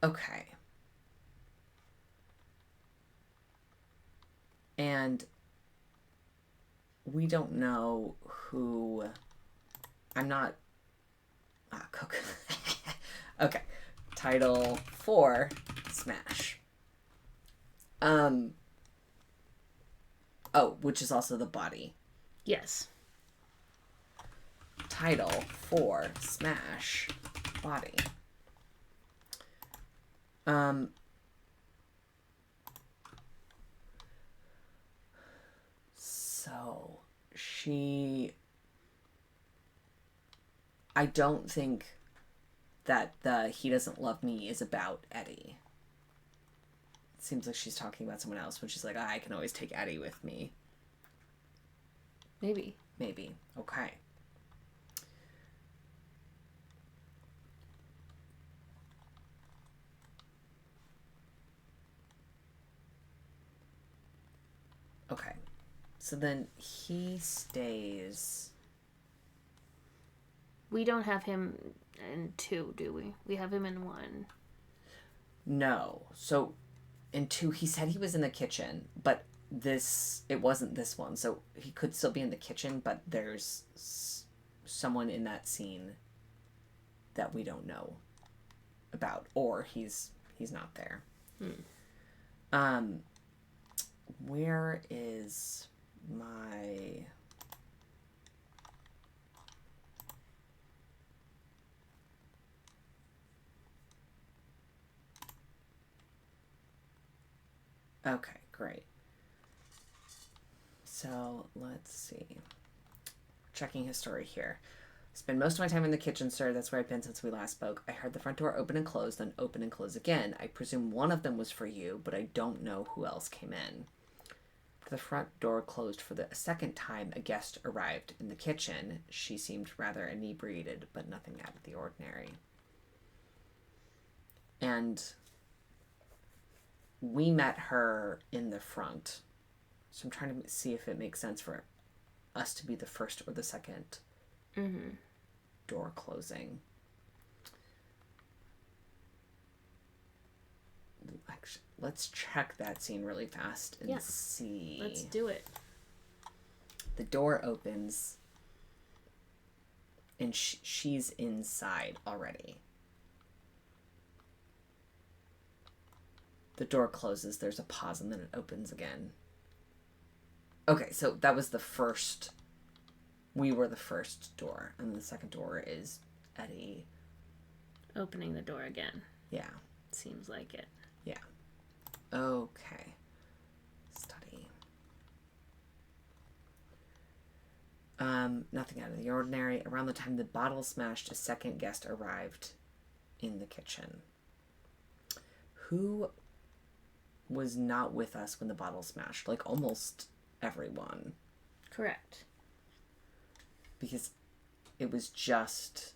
Okay. And we don't know who... I'm not... Cocoa. Okay. Title 4, Smash. Oh, which is also the body. Yes. Title 4, Smash, body. So, I don't think that the he doesn't love me is about Eddie. It seems like she's talking about someone else when she's like, I can always take Eddie with me. Maybe. Okay. Okay. So then he stays... We don't have him in 2, do we? We have him in 1. No. So in 2, he said he was in the kitchen, but it wasn't this one. So he could still be in the kitchen, but there's someone in that scene that we don't know about, or he's not there. Where is my... Okay, great. So, let's see. Checking his story here. Spend most of my time in the kitchen, sir. That's where I've been since we last spoke. I heard the front door open and close, then open and close again. I presume one of them was for you, but I don't know who else came in. The front door closed for the second time a guest arrived in the kitchen. She seemed rather inebriated, but nothing out of the ordinary. And we met her in the front. So I'm trying to see if it makes sense for us to be the first or the second door closing. Actually, let's check that scene really fast and see. Let's do it. The door opens and she's inside already. The door closes, there's a pause, and then it opens again. Okay, so that was the first. We were the first door, and the second door is Eddie. Opening the door again. Yeah. Seems like it. Yeah. Okay. Study. Nothing out of the ordinary. Around the time the bottle smashed, a second guest arrived in the kitchen. Who was not with us when the bottle smashed? Like, almost everyone. Correct. Because it was just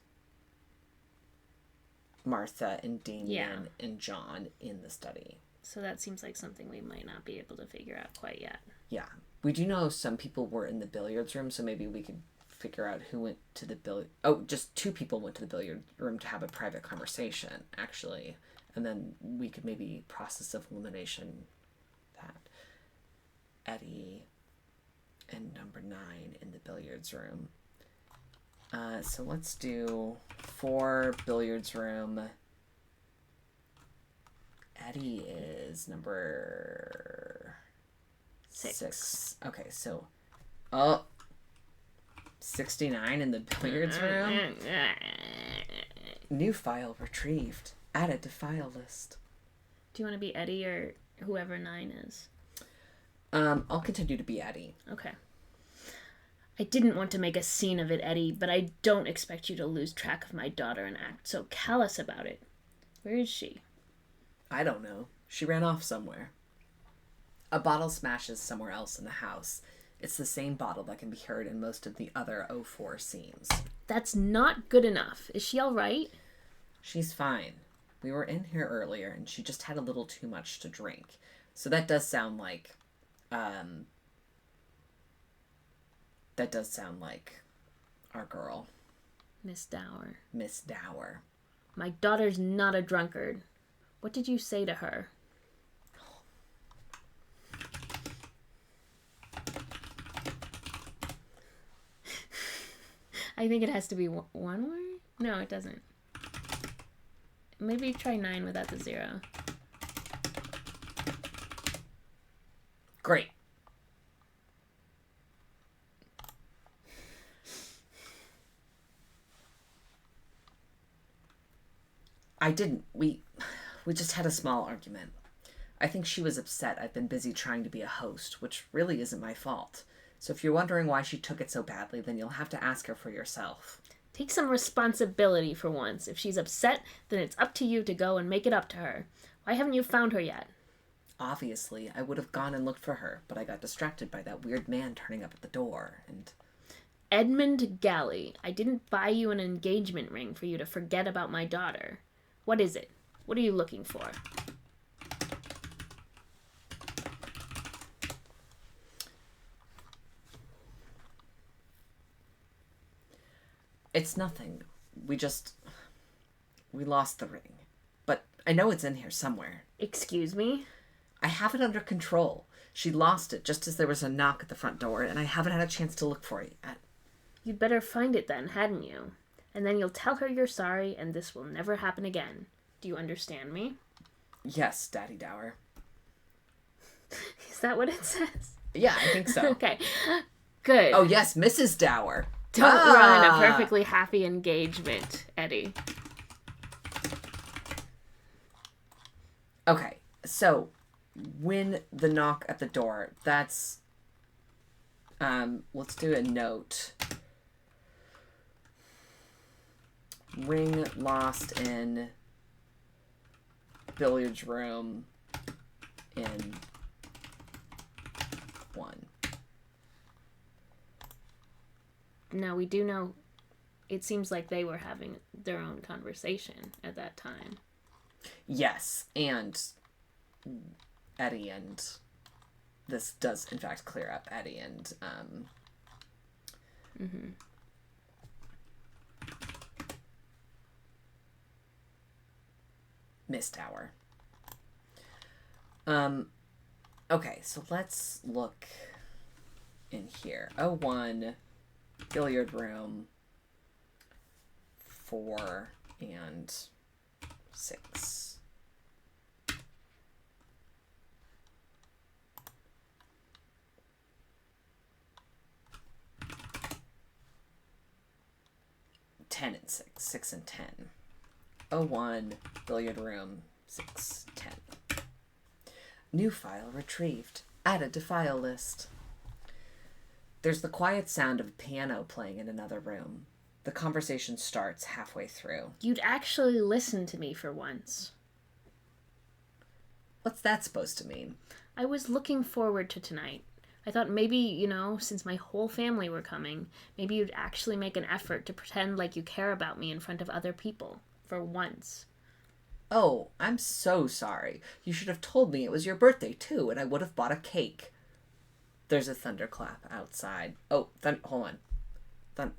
Martha and Damien and John in the study. So that seems like something we might not be able to figure out quite yet. Yeah. We do know some people were in the billiards room, so maybe we could figure out who went to the just 2 people went to the billiard room to have a private conversation, actually. And then we could maybe process of elimination that. Eddie and number 9 in the billiards room. So let's do 4 billiards room. Eddie is number 6. Okay, so 69 in the billiards room. New file retrieved. Added to file list. Do you want to be Eddie or whoever 9 is? I'll continue to be Eddie. Okay. I didn't want to make a scene of it, Eddie, but I don't expect you to lose track of my daughter and act so callous about it. Where is she? I don't know. She ran off somewhere. A bottle smashes somewhere else in the house. It's the same bottle that can be heard in most of the other 04 scenes. That's not good enough. Is she all right? She's fine. We were in here earlier, and she just had a little too much to drink. So that does sound like, our girl. Miss Dower. Miss Dower. My daughter's not a drunkard. What did you say to her? I think it has to be one word? No, it doesn't. Maybe try 9 without the 0. Great. I didn't. We just had a small argument. I think she was upset I've been busy trying to be a host, which really isn't my fault. So if you're wondering why she took it so badly, then you'll have to ask her for yourself. Take some responsibility for once. If she's upset, then it's up to you to go and make it up to her. Why haven't you found her yet? Obviously, I would have gone and looked for her, but I got distracted by that weird man turning up at the door, and... Edmund Galley, I didn't buy you an engagement ring for you to forget about my daughter. What is it? What are you looking for? It's nothing. We lost the ring. But I know it's in here somewhere. Excuse me? I have it under control. She lost it just as there was a knock at the front door, and I haven't had a chance to look for it yet. You'd better find it then, hadn't you? And then you'll tell her you're sorry, and this will never happen again. Do you understand me? Yes, Daddy Dower. Is that what it says? Yeah, I think so. Okay. Good. Oh, yes, Mrs. Dower. Don't ruin a perfectly happy engagement, Eddie. Okay, so when the knock at the door, that's... let's do a note. Ring lost in billiards room in 1. Now, we do know it seems like they were having their own conversation at that time. Yes, and Eddie and... This does, in fact, clear up Eddie and... Miss Dower. Okay, so let's look in here. 01, billiard room, 4 and 6. 10 and 6. 6 and 10. 01, billiard room, 6, 10. New file retrieved. Added to file list. There's the quiet sound of a piano playing in another room. The conversation starts halfway through. You'd actually listen to me for once. What's that supposed to mean? I was looking forward to tonight. I thought maybe, since my whole family were coming, maybe you'd actually make an effort to pretend like you care about me in front of other people. For once. Oh, I'm so sorry. You should have told me it was your birthday, too, and I would have bought a cake. There's a thunderclap outside. Oh, hold on.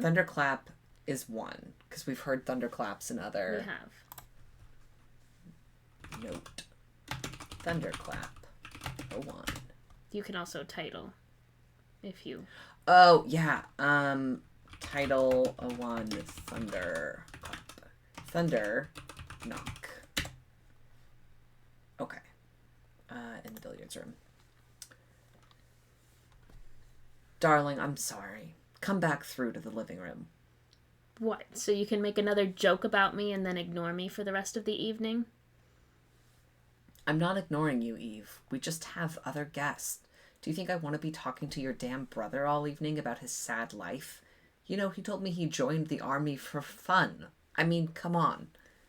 Thunderclap is 1, because we've heard thunderclaps in other... We have. Note. Thunderclap. 01. You can also title, if you... Oh, yeah. Title 01, Thunderclap. Thunder knock. Okay. In the billiards room. Darling, I'm sorry. Come back through to the living room. What? So you can make another joke about me and then ignore me for the rest of the evening? I'm not ignoring you, Eve. We just have other guests. Do you think I want to be talking to your damn brother all evening about his sad life? He told me he joined the army for fun. I mean, come on.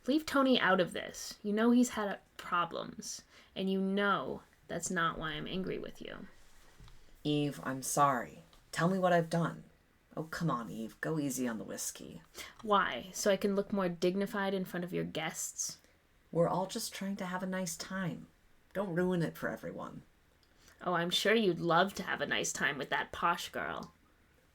Leave Tony out of this. He's had problems. And that's not why I'm angry with you. Eve, I'm sorry. Tell me what I've done. Oh, come on, Eve. Go easy on the whiskey. Why? So I can look more dignified in front of your guests? We're all just trying to have a nice time. Don't ruin it for everyone. Oh, I'm sure you'd love to have a nice time with that posh girl.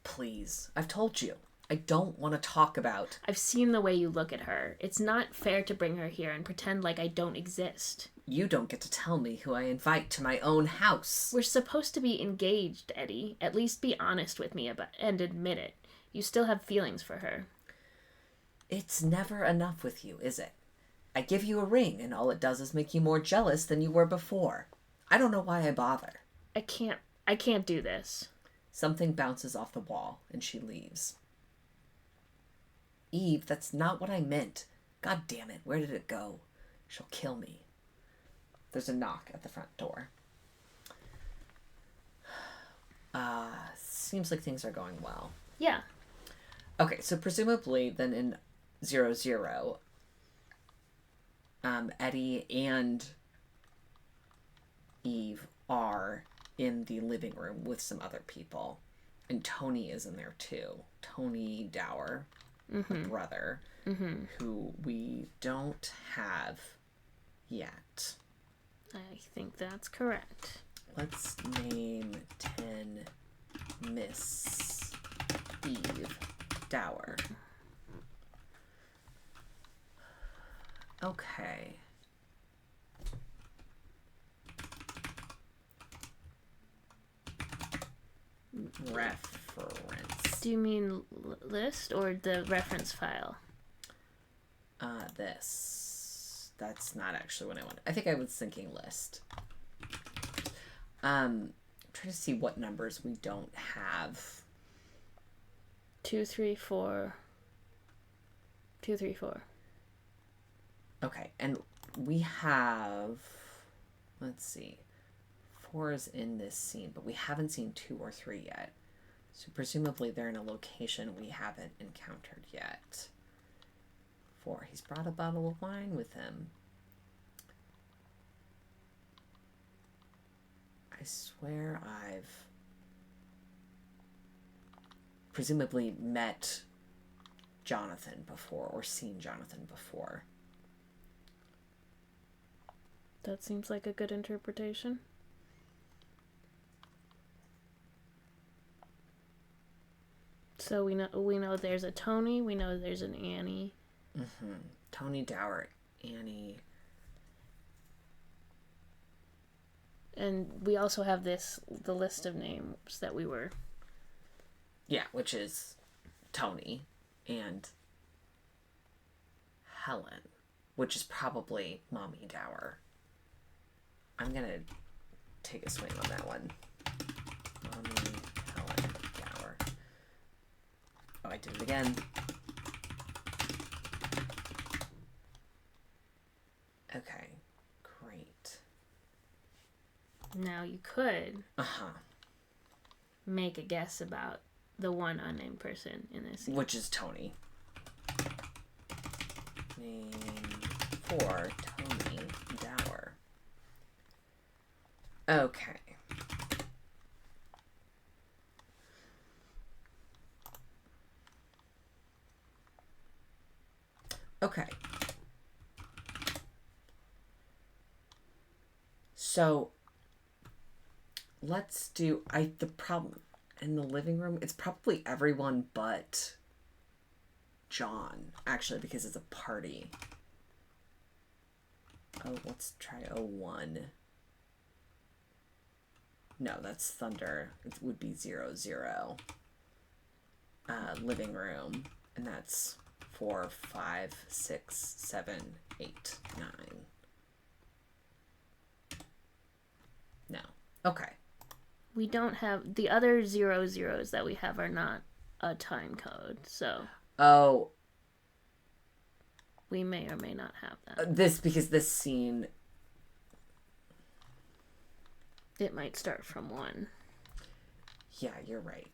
Please. I've told you. I don't want to talk about... I've seen the way you look at her. It's not fair to bring her here and pretend like I don't exist. You don't get to tell me who I invite to my own house. We're supposed to be engaged, Eddie. At least be honest with me and admit it. You still have feelings for her. It's never enough with you, is it? I give you a ring, and all it does is make you more jealous than you were before. I don't know why I bother. I can't do this. Something bounces off the wall, and she leaves. Eve, that's not what I meant. God damn it, where did it go? She'll kill me. There's a knock at the front door. Seems like things are going well. Yeah. Okay, so presumably then in 00, Eddie and Eve are in the living room with some other people. And Tony is in there too. Tony Dower, the brother, who we don't have yet. I think that's correct. Let's name 10 Miss Eve Dower. Okay. Reference. Do you mean list or the reference file? This. That's not actually what I wanted. I think I was thinking list. Trying to see what numbers we don't have. 2, 3, 4. 2, 3, 4. Okay, and we have, let's see, 4 is in this scene, but we haven't seen 2 or 3 yet. So presumably they're in a location we haven't encountered yet. 4, he's brought a bottle of wine with him. I swear I've presumably met Jonathan before or seen Jonathan before. That seems like a good interpretation. So we know there's a Tony, we know there's an Annie. Tony Dower, Annie. And we also have the list of names that we were... Yeah, which is Tony and Helen, which is probably Mommy Dower. I'm going to take a swing on that one. Mommy Helen Dower. Oh, I did it again. Okay, great. Now you could Uh-huh. make a guess about the one unnamed person in this scene. Which is Tony. Name for Tony Dower. Okay. Okay. So let's do the problem in the living room, it's probably everyone but John, actually, because it's a party. Oh, let's try 01. No, that's Thunder. It would be 00. Living room, and that's 4, 5, 6, 7, 8, 9. No. Okay. We don't have... The other 00s that we have are not a time code, so... Oh. We may or may not have that. Because this scene... It might start from 1. Yeah, you're right.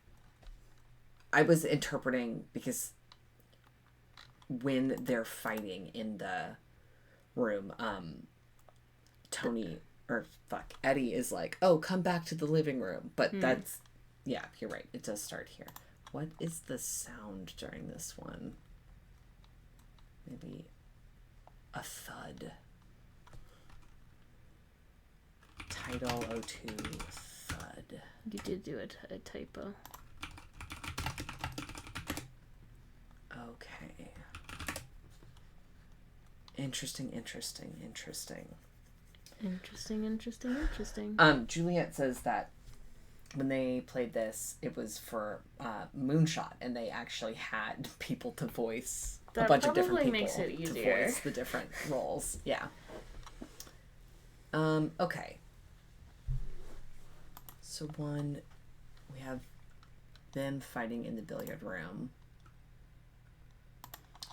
I was interpreting because when they're fighting in the room, Eddie is like, oh, come back to the living room. But that's, yeah, you're right. It does start here. What is the sound during this one? Maybe a thud. Title 02 thud. You did do a typo. Okay. Interesting. Juliet says that when they played this, it was for Moonshot, and they actually had people to voice a bunch of different people makes it easier to voice the different roles. Yeah. Okay. So we have them fighting in the billiard room,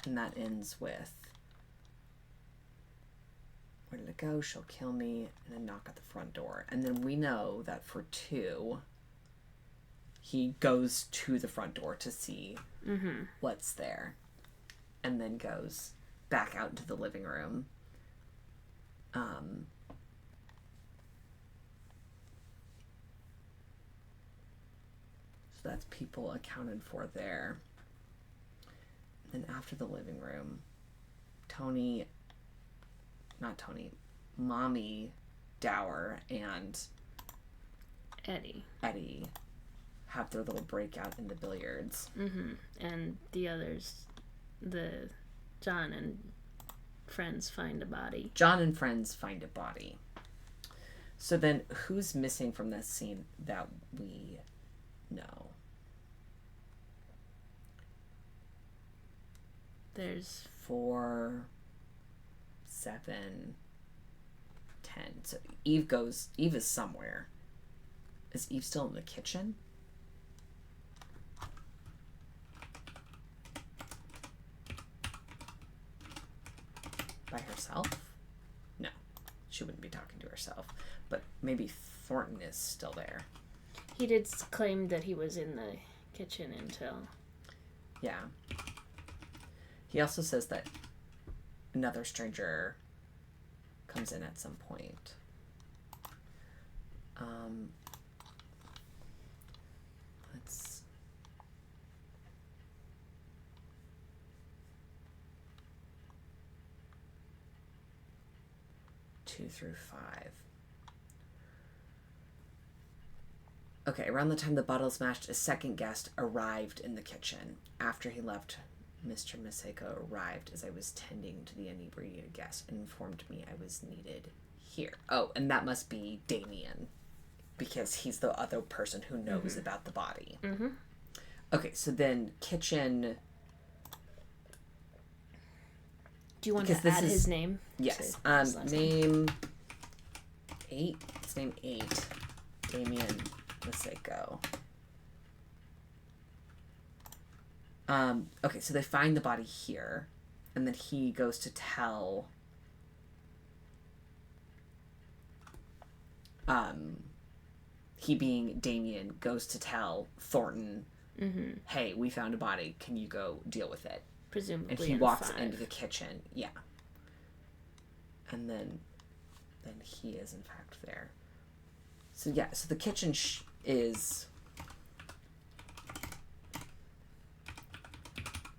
and that ends with, where did it go? She'll kill me, and then knock at the front door. And then we know that for 2, he goes to the front door to see what's there, and then goes back out into the living room. So that's people accounted for there. And then after the living room, Mommy Dower and Eddie have their little breakout in the billiards. And the others, John and friends find a body. So then who's missing from this scene that we know? There's 4, 7, 10. So Eve is somewhere. Is Eve still in the kitchen? By herself? No. She wouldn't be talking to herself. But maybe Thornton is still there. He did claim that he was in the kitchen until... Yeah. He also says that another stranger comes in at some point. Let's... 2 through 5. Okay, around the time the bottle smashed, a second guest arrived in the kitchen. After he left, Mr. Maseko arrived as I was tending to the inebriated guest and informed me I was needed here. Oh, and that must be Damien, because he's the other person who knows about the body. Okay, so then kitchen... Do you want to add his name? Yes. Name 8. It's name 8. Damien Maseko. Okay, so they find the body here, and then he goes to tell he being Damien goes to tell Thornton, hey, we found a body, can you go deal with it? Presumably. And he walks into the kitchen. Yeah. And then he is in fact there. So yeah, so the kitchen is...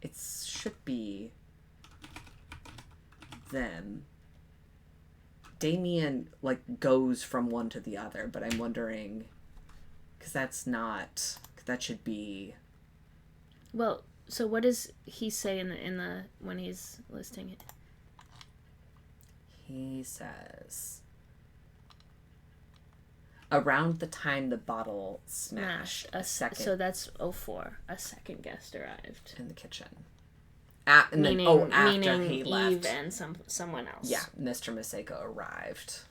It should be them. Damien, like, goes from one to the other, but I'm wondering... Because that's not... That should be... Well, so what does he say in the when he's listing it? He says... Around the time the bottle smashed, a second... So that's 04. A second guest arrived. In the kitchen. After he left. Eve and someone else. Yeah, Mr. Maseko arrived.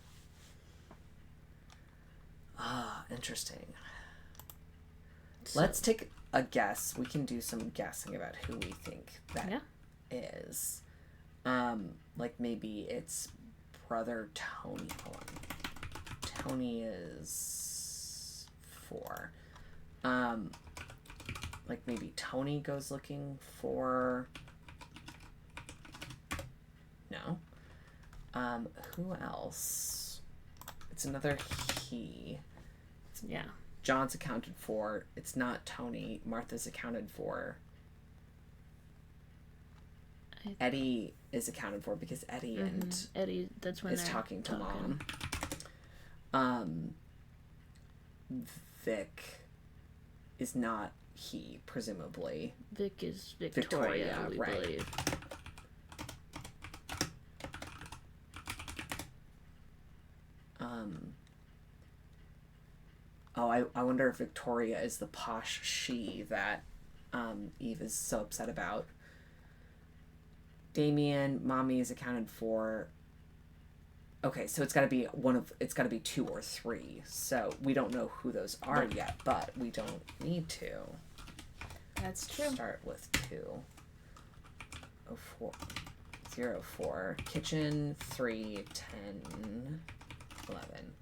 Ah, interesting. So, let's take a guess. We can do some guessing about who we think that is. Like maybe it's brother Tony. Hold on. Tony is 4. Like maybe Tony goes looking for... No. Who else? It's another he. Yeah. John's accounted for. It's not Tony. Martha's accounted for. Eddie is accounted for because Eddie and Eddie. That's when is they're talking to Mom. Vic is not he, presumably. Vic is Victoria, we right. believe. I wonder if Victoria is the posh she that Eve is so upset about. Damien, Mommy is accounted for. Okay, so it's got to be it's got to be 2 or 3. So we don't know who those are yet, but we don't need to. That's true. Start with 2. 04. Kitchen 3, 10, 11.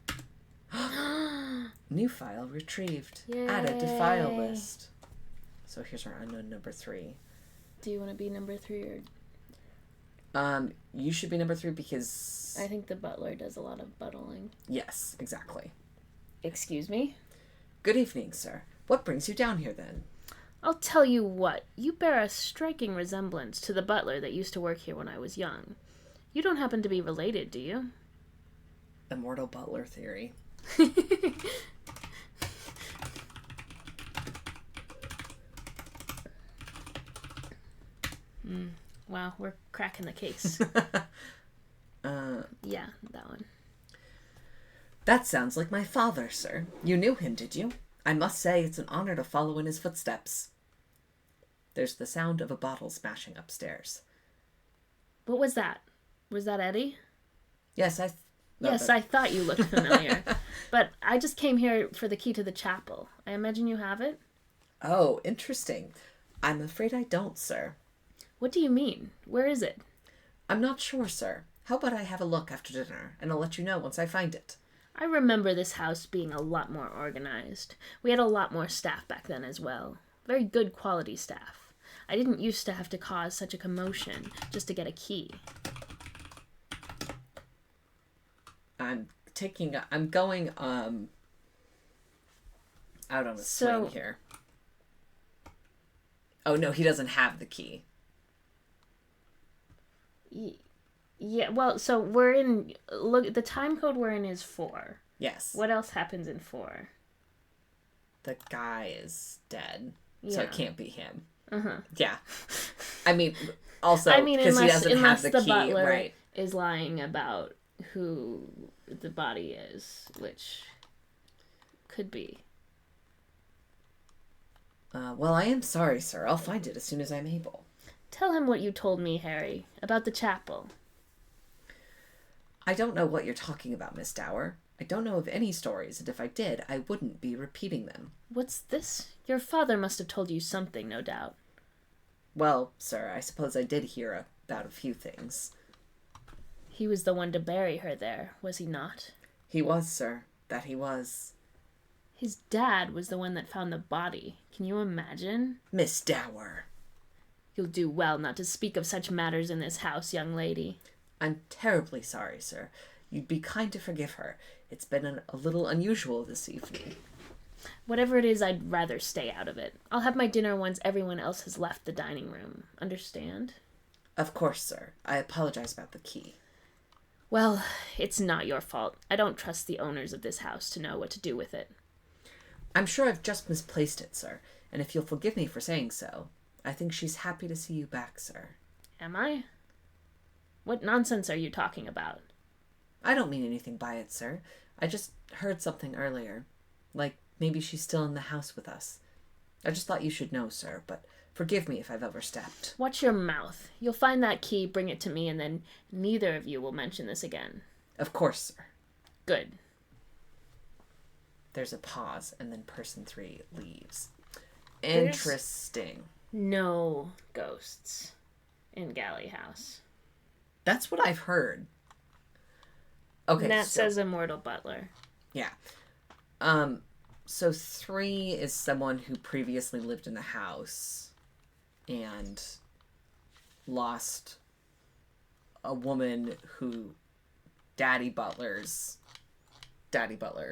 New file retrieved. Yay. Added to file list. So here's our unknown number 3. Do you want to be number 3 or? You should be number 3 because... I think the butler does a lot of buttling. Yes, exactly. Excuse me? Good evening, sir. What brings you down here, then? I'll tell you what. You bear a striking resemblance to the butler that used to work here when I was young. You don't happen to be related, do you? Immortal butler theory. Wow, we're cracking the case. Yeah, that one. That sounds like my father, sir. You knew him, did you? I must say it's an honor to follow in his footsteps. There's the sound of a bottle smashing upstairs. What was that? Was that Eddie? Yes, I thought you looked familiar. But I just came here for the key to the chapel. I imagine you have it? Oh, interesting. I'm afraid I don't, sir. What do you mean? Where is it? I'm not sure, sir. How about I have a look after dinner, and I'll let you know once I find it. I remember this house being a lot more organized. We had a lot more staff back then as well. Very good quality staff. I didn't used to have to cause such a commotion just to get a key. I'm going out on a swing here. Oh no, he doesn't have the key. Yeah, well, so we're in... Look, the time code we're in is 4. Yes. What else happens in 4? The guy is dead, yeah. So it can't be him. Uh-huh. Yeah. I mean, also, because he doesn't have the key, butler right? Is lying about who the body is, which could be. Well, I am sorry, sir. I'll find it as soon as I'm able. Tell him what you told me, Harry, about the chapel. I don't know what you're talking about, Miss Dower. I don't know of any stories, and if I did, I wouldn't be repeating them. What's this? Your father must have told you something, no doubt. Well, sir, I suppose I did hear about a few things. He was the one to bury her there, was he not? He was, sir. That he was. His dad was the one that found the body. Can you imagine? Miss Dower. You'll do well not to speak of such matters in this house, young lady. I'm terribly sorry, sir. You'd be kind to forgive her. It's been a little unusual this evening. Whatever it is, I'd rather stay out of it. I'll have my dinner once everyone else has left the dining room. Understand? Of course, sir. I apologize about the key. Well, it's not your fault. I don't trust the owners of this house to know what to do with it. I'm sure I've just misplaced it, sir. And if you'll forgive me for saying so, I think she's happy to see you back, sir. Am I? What nonsense are you talking about? I don't mean anything by it, sir. I just heard something earlier. Like, maybe she's still in the house with us. I just thought you should know, sir, but forgive me if I've overstepped. Watch your mouth. You'll find that key, bring it to me, and then neither of you will mention this again. Of course, sir. Good. There's a pause, and then person 3 leaves. Interesting. No ghosts in Galley House. That's what I've heard. Okay, And that says Immortal Butler. Yeah. So 3 is someone who previously lived in the house and lost a woman who Daddy Butler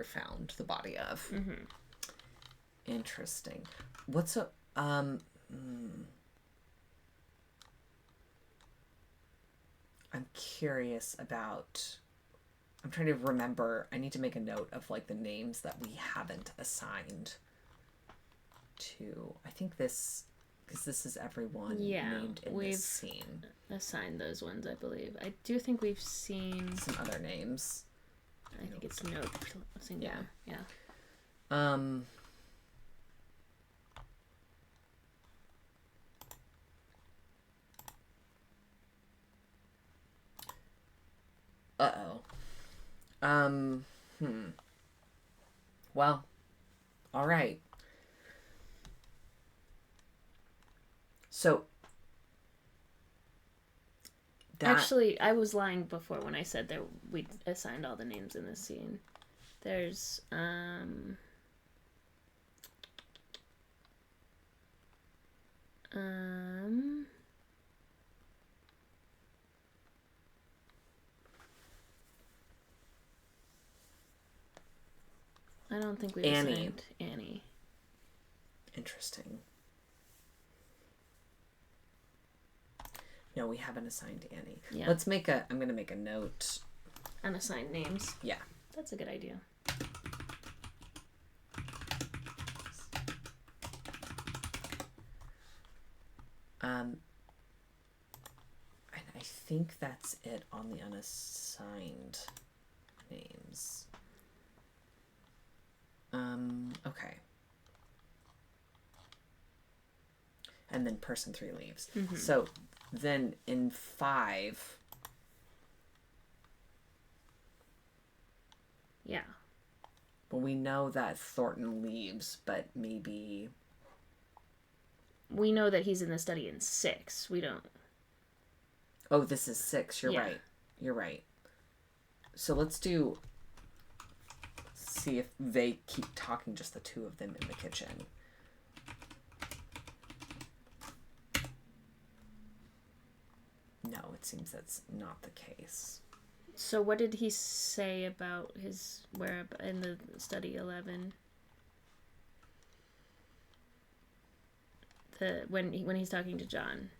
found the body of. Mm-hmm. Interesting. What's a I'm curious about. I'm trying to remember. I need to make a note of like the names that we haven't assigned to. I think this, because this is everyone named in this scene. Assigned those ones, I believe. I do think we've seen some other names. I think it's note singular. Yeah. Well, all right. So actually, I was lying before when I said that we assigned all the names in this scene. There's I don't think we assigned Annie. Interesting. No, we haven't assigned Annie. Yeah. I'm going to make a note. Unassigned names. Yeah. That's a good idea. And I think that's it on the unassigned names. Okay. And then person 3 leaves. Mm-hmm. So then in 5. Yeah. Well, we know that Thornton leaves, but maybe. We know that he's in the study in 6. We don't. Oh, this is 6. You're right. You're right. So let's see if they keep talking, just the two of them in the kitchen. No, it seems that's not the case. So what did he say about his whereabouts in the study 11? When he's talking to John,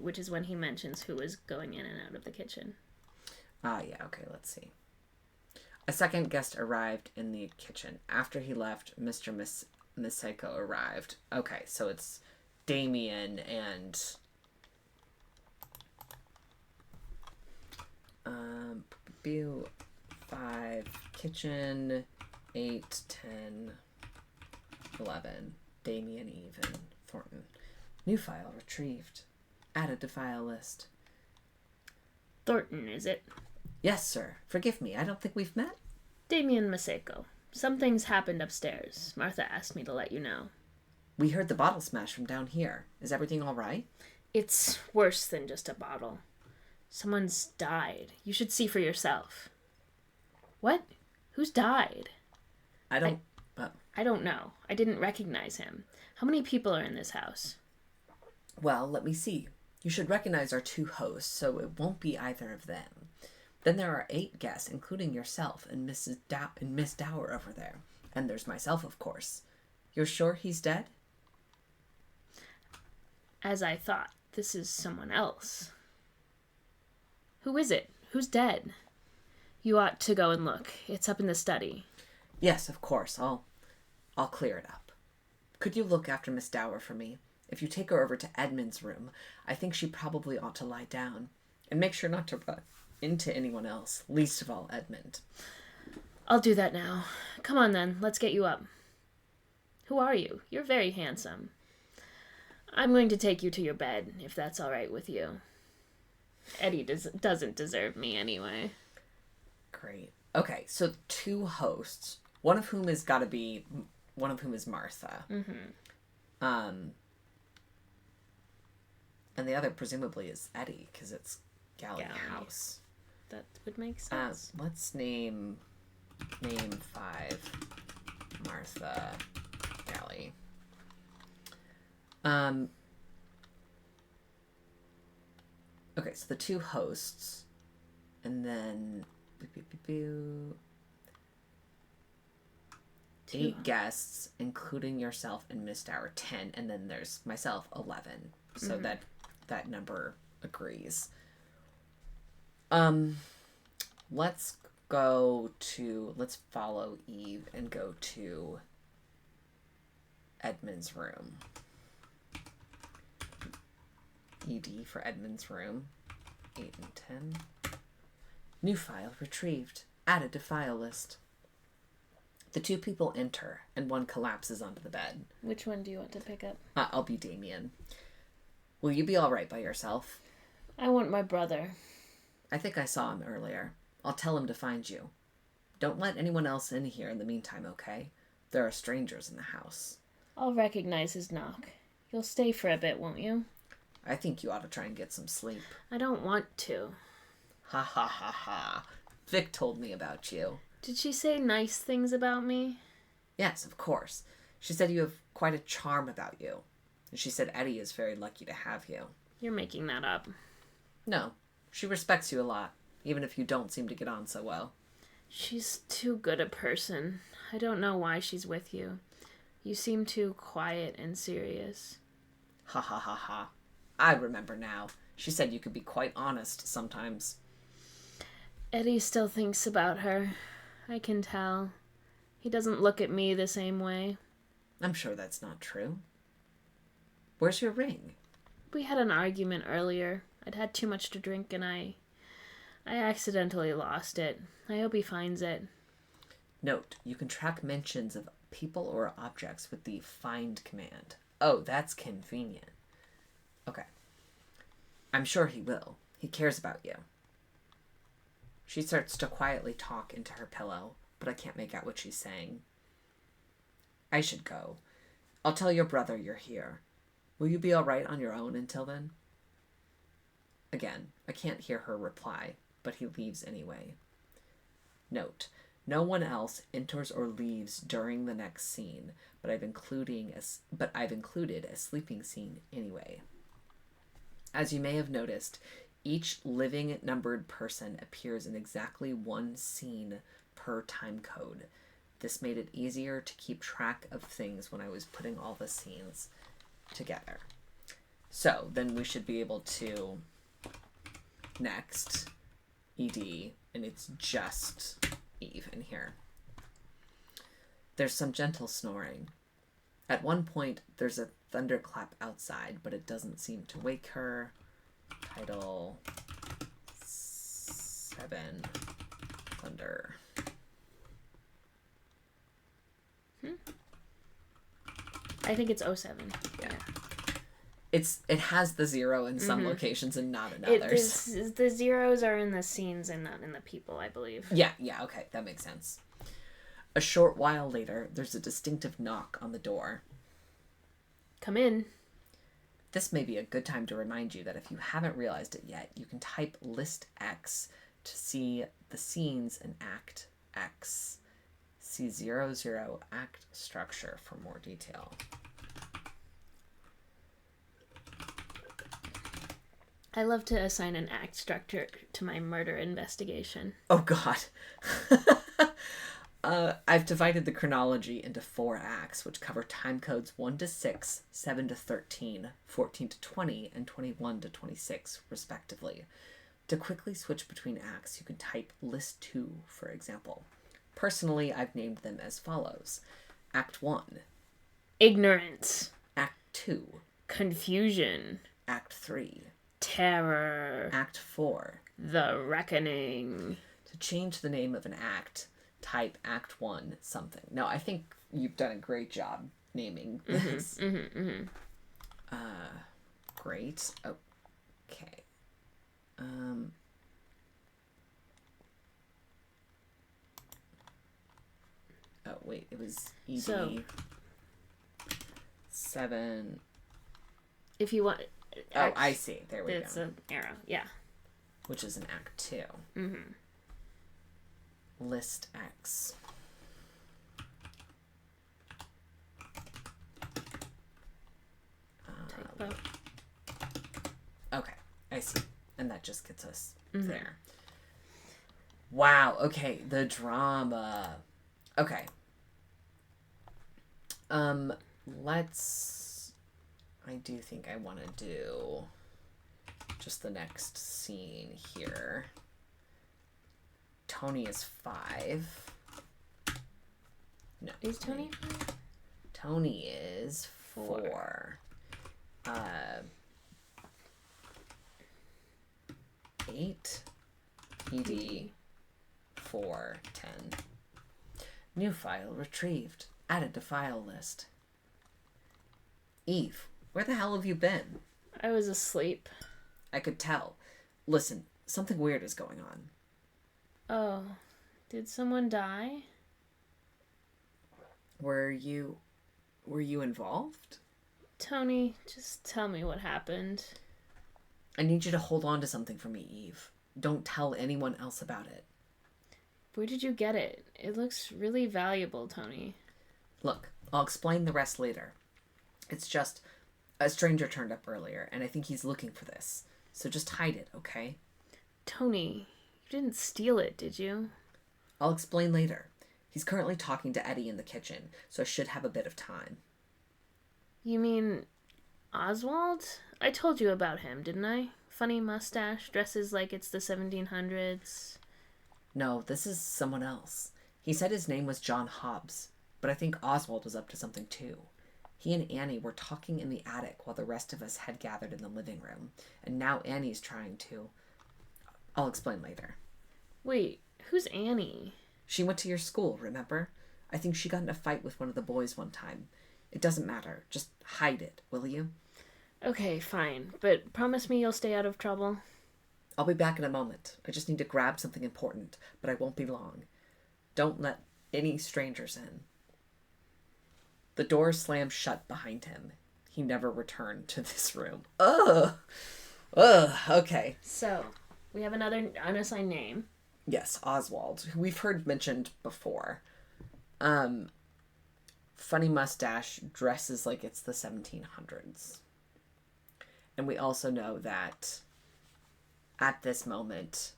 which is when he mentions who is going in and out of the kitchen. Yeah, okay, let's see. A second guest arrived in the kitchen. After he left, Mr. Miseko arrived. Okay, so it's Damien and Bill 5 kitchen 8 10 11 Damien, Eve, and Thornton. New file retrieved. Added to file list. Thornton, is it? Yes, sir. Forgive me. I don't think we've met. Damien Maseko. Something's happened upstairs. Martha asked me to let you know. We heard the bottle smash from down here. Is everything all right? It's worse than just a bottle. Someone's died. You should see for yourself. What? Who's died? I don't know. I didn't recognize him. How many people are in this house? Well, let me see. You should recognize our 2 hosts, so it won't be either of them. Then there are 8 guests, including yourself and Miss Dower over there. And there's myself, of course. You're sure he's dead? As I thought, this is someone else. Who is it? Who's dead? You ought to go and look. It's up in the study. Yes, of course. I'll clear it up. Could you look after Miss Dower for me? If you take her over to Edmund's room, I think she probably ought to lie down. And make sure not to run into anyone else, least of all Edmund. I'll do that now. Come on then, let's get you up. Who are you? You're very handsome. I'm going to take you to your bed, if that's all right with you. Eddie doesn't deserve me anyway. Great. Okay, so 2 hosts, one of whom is Martha. And the other presumably is Eddie, because it's Galley House. That would make sense. Let's name 5 Martha Galley. Okay, so the 2 hosts, and then 8 guests, including yourself and Miss Dower, 10, and then there's myself, 11. So that number agrees. Let's follow Eve and go to Edmund's room. ED for Edmund's room. 8 and 10. New file retrieved. Added to file list. The 2 people enter, and one collapses onto the bed. Which one do you want to pick up? I'll be Damien. Will you be all right by yourself? I want my brother. I think I saw him earlier. I'll tell him to find you. Don't let anyone else in here in the meantime, okay? There are strangers in the house. I'll recognize his knock. You'll stay for a bit, won't you? I think you ought to try and get some sleep. I don't want to. Ha ha ha ha. Vic told me about you. Did she say nice things about me? Yes, of course. She said you have quite a charm about you. And she said Eddie is very lucky to have you. You're making that up. No, she respects you a lot, even if you don't seem to get on so well. She's too good a person. I don't know why she's with you. You seem too quiet and serious. Ha ha ha ha. I remember now. She said you could be quite honest sometimes. Eddie still thinks about her. I can tell. He doesn't look at me the same way. I'm sure that's not true. Where's your ring? We had an argument earlier. I'd had too much to drink and I accidentally lost it. I hope he finds it. Note, you can track mentions of people or objects with the find command. Oh, that's convenient. Okay. I'm sure he will. He cares about you. She starts to quietly talk into her pillow, but I can't make out what she's saying. I should go. I'll tell your brother you're here. Will you be all right on your own until then? Again, I can't hear her reply, but he leaves anyway. Note, no one else enters or leaves during the next scene, but I've included a sleeping scene anyway. As you may have noticed, each living numbered person appears in exactly one scene per time code. This made it easier to keep track of things when I was putting all the scenes together. So then we should be able to next ED, and it's just Eve in here. There's some gentle snoring. At one point, there's a thunderclap outside, but it doesn't seem to wake her. Title 7 Thunder. I think it's 07. Yeah. It has the 0 in some locations and not in others. The zeros are in the scenes and not in the people, I believe. Yeah, okay, that makes sense. A short while later, there's a distinctive knock on the door. Come in. This may be a good time to remind you that if you haven't realized it yet, you can type list X to see the scenes in Act X. See 00 act structure for more detail. I love to assign an act structure to my murder investigation. Oh, God. I've divided the chronology into 4 acts, which cover time codes 1 to 6, 7 to 13, 14 to 20, and 21 to 26, respectively. To quickly switch between acts, you can type list 2, for example. Personally, I've named them as follows. Act 1. Ignorance. Act 2. Confusion. Act 3. Terror. Act 4. The Reckoning. To change the name of an act, type Act 1 something. Now, I think you've done a great job naming this. Great. Okay. Oh, wait. It was ED. So, 7. if you want... Oh, I see. There we go. It's an arrow. Yeah. Which is an Act 2. List X. Type up. Okay, I see. And that just gets us there. Wow, okay, the drama. Okay. I do think I want to do just the next scene here. Tony is 5. No. Is Tony 5? Tony is 4. 8. ED. 4. 10. New file retrieved. Added to file list. Eve, where the hell have you been? I was asleep. I could tell. Listen, something weird is going on. Oh, did someone die? Were you involved? Tony, just tell me what happened. I need you to hold on to something for me, Eve. Don't tell anyone else about it. Where did you get it? It looks really valuable, Tony. Look, I'll explain the rest later. It's just, a stranger turned up earlier, and I think he's looking for this. So just hide it, okay? Tony, you didn't steal it, did you? I'll explain later. He's currently talking to Eddie in the kitchen, so I should have a bit of time. You mean Oswald? I told you about him, didn't I? Funny mustache, dresses like it's the 1700s. No, this is someone else. He said his name was John Hobbs, but I think Oswald was up to something too. He and Annie were talking in the attic while the rest of us had gathered in the living room, and now Annie's trying to... I'll explain later. Wait, who's Annie? She went to your school, remember? I think she got in a fight with one of the boys one time. It doesn't matter. Just hide it, will you? Okay, fine. But promise me you'll stay out of trouble. I'll be back in a moment. I just need to grab something important, but I won't be long. Don't let any strangers in. The door slammed shut behind him. He never returned to this room. Ugh. Okay. So, we have another unassigned name. Yes, Oswald, who we've heard mentioned before. Funny mustache, dresses like it's the 1700s. And we also know that at this moment,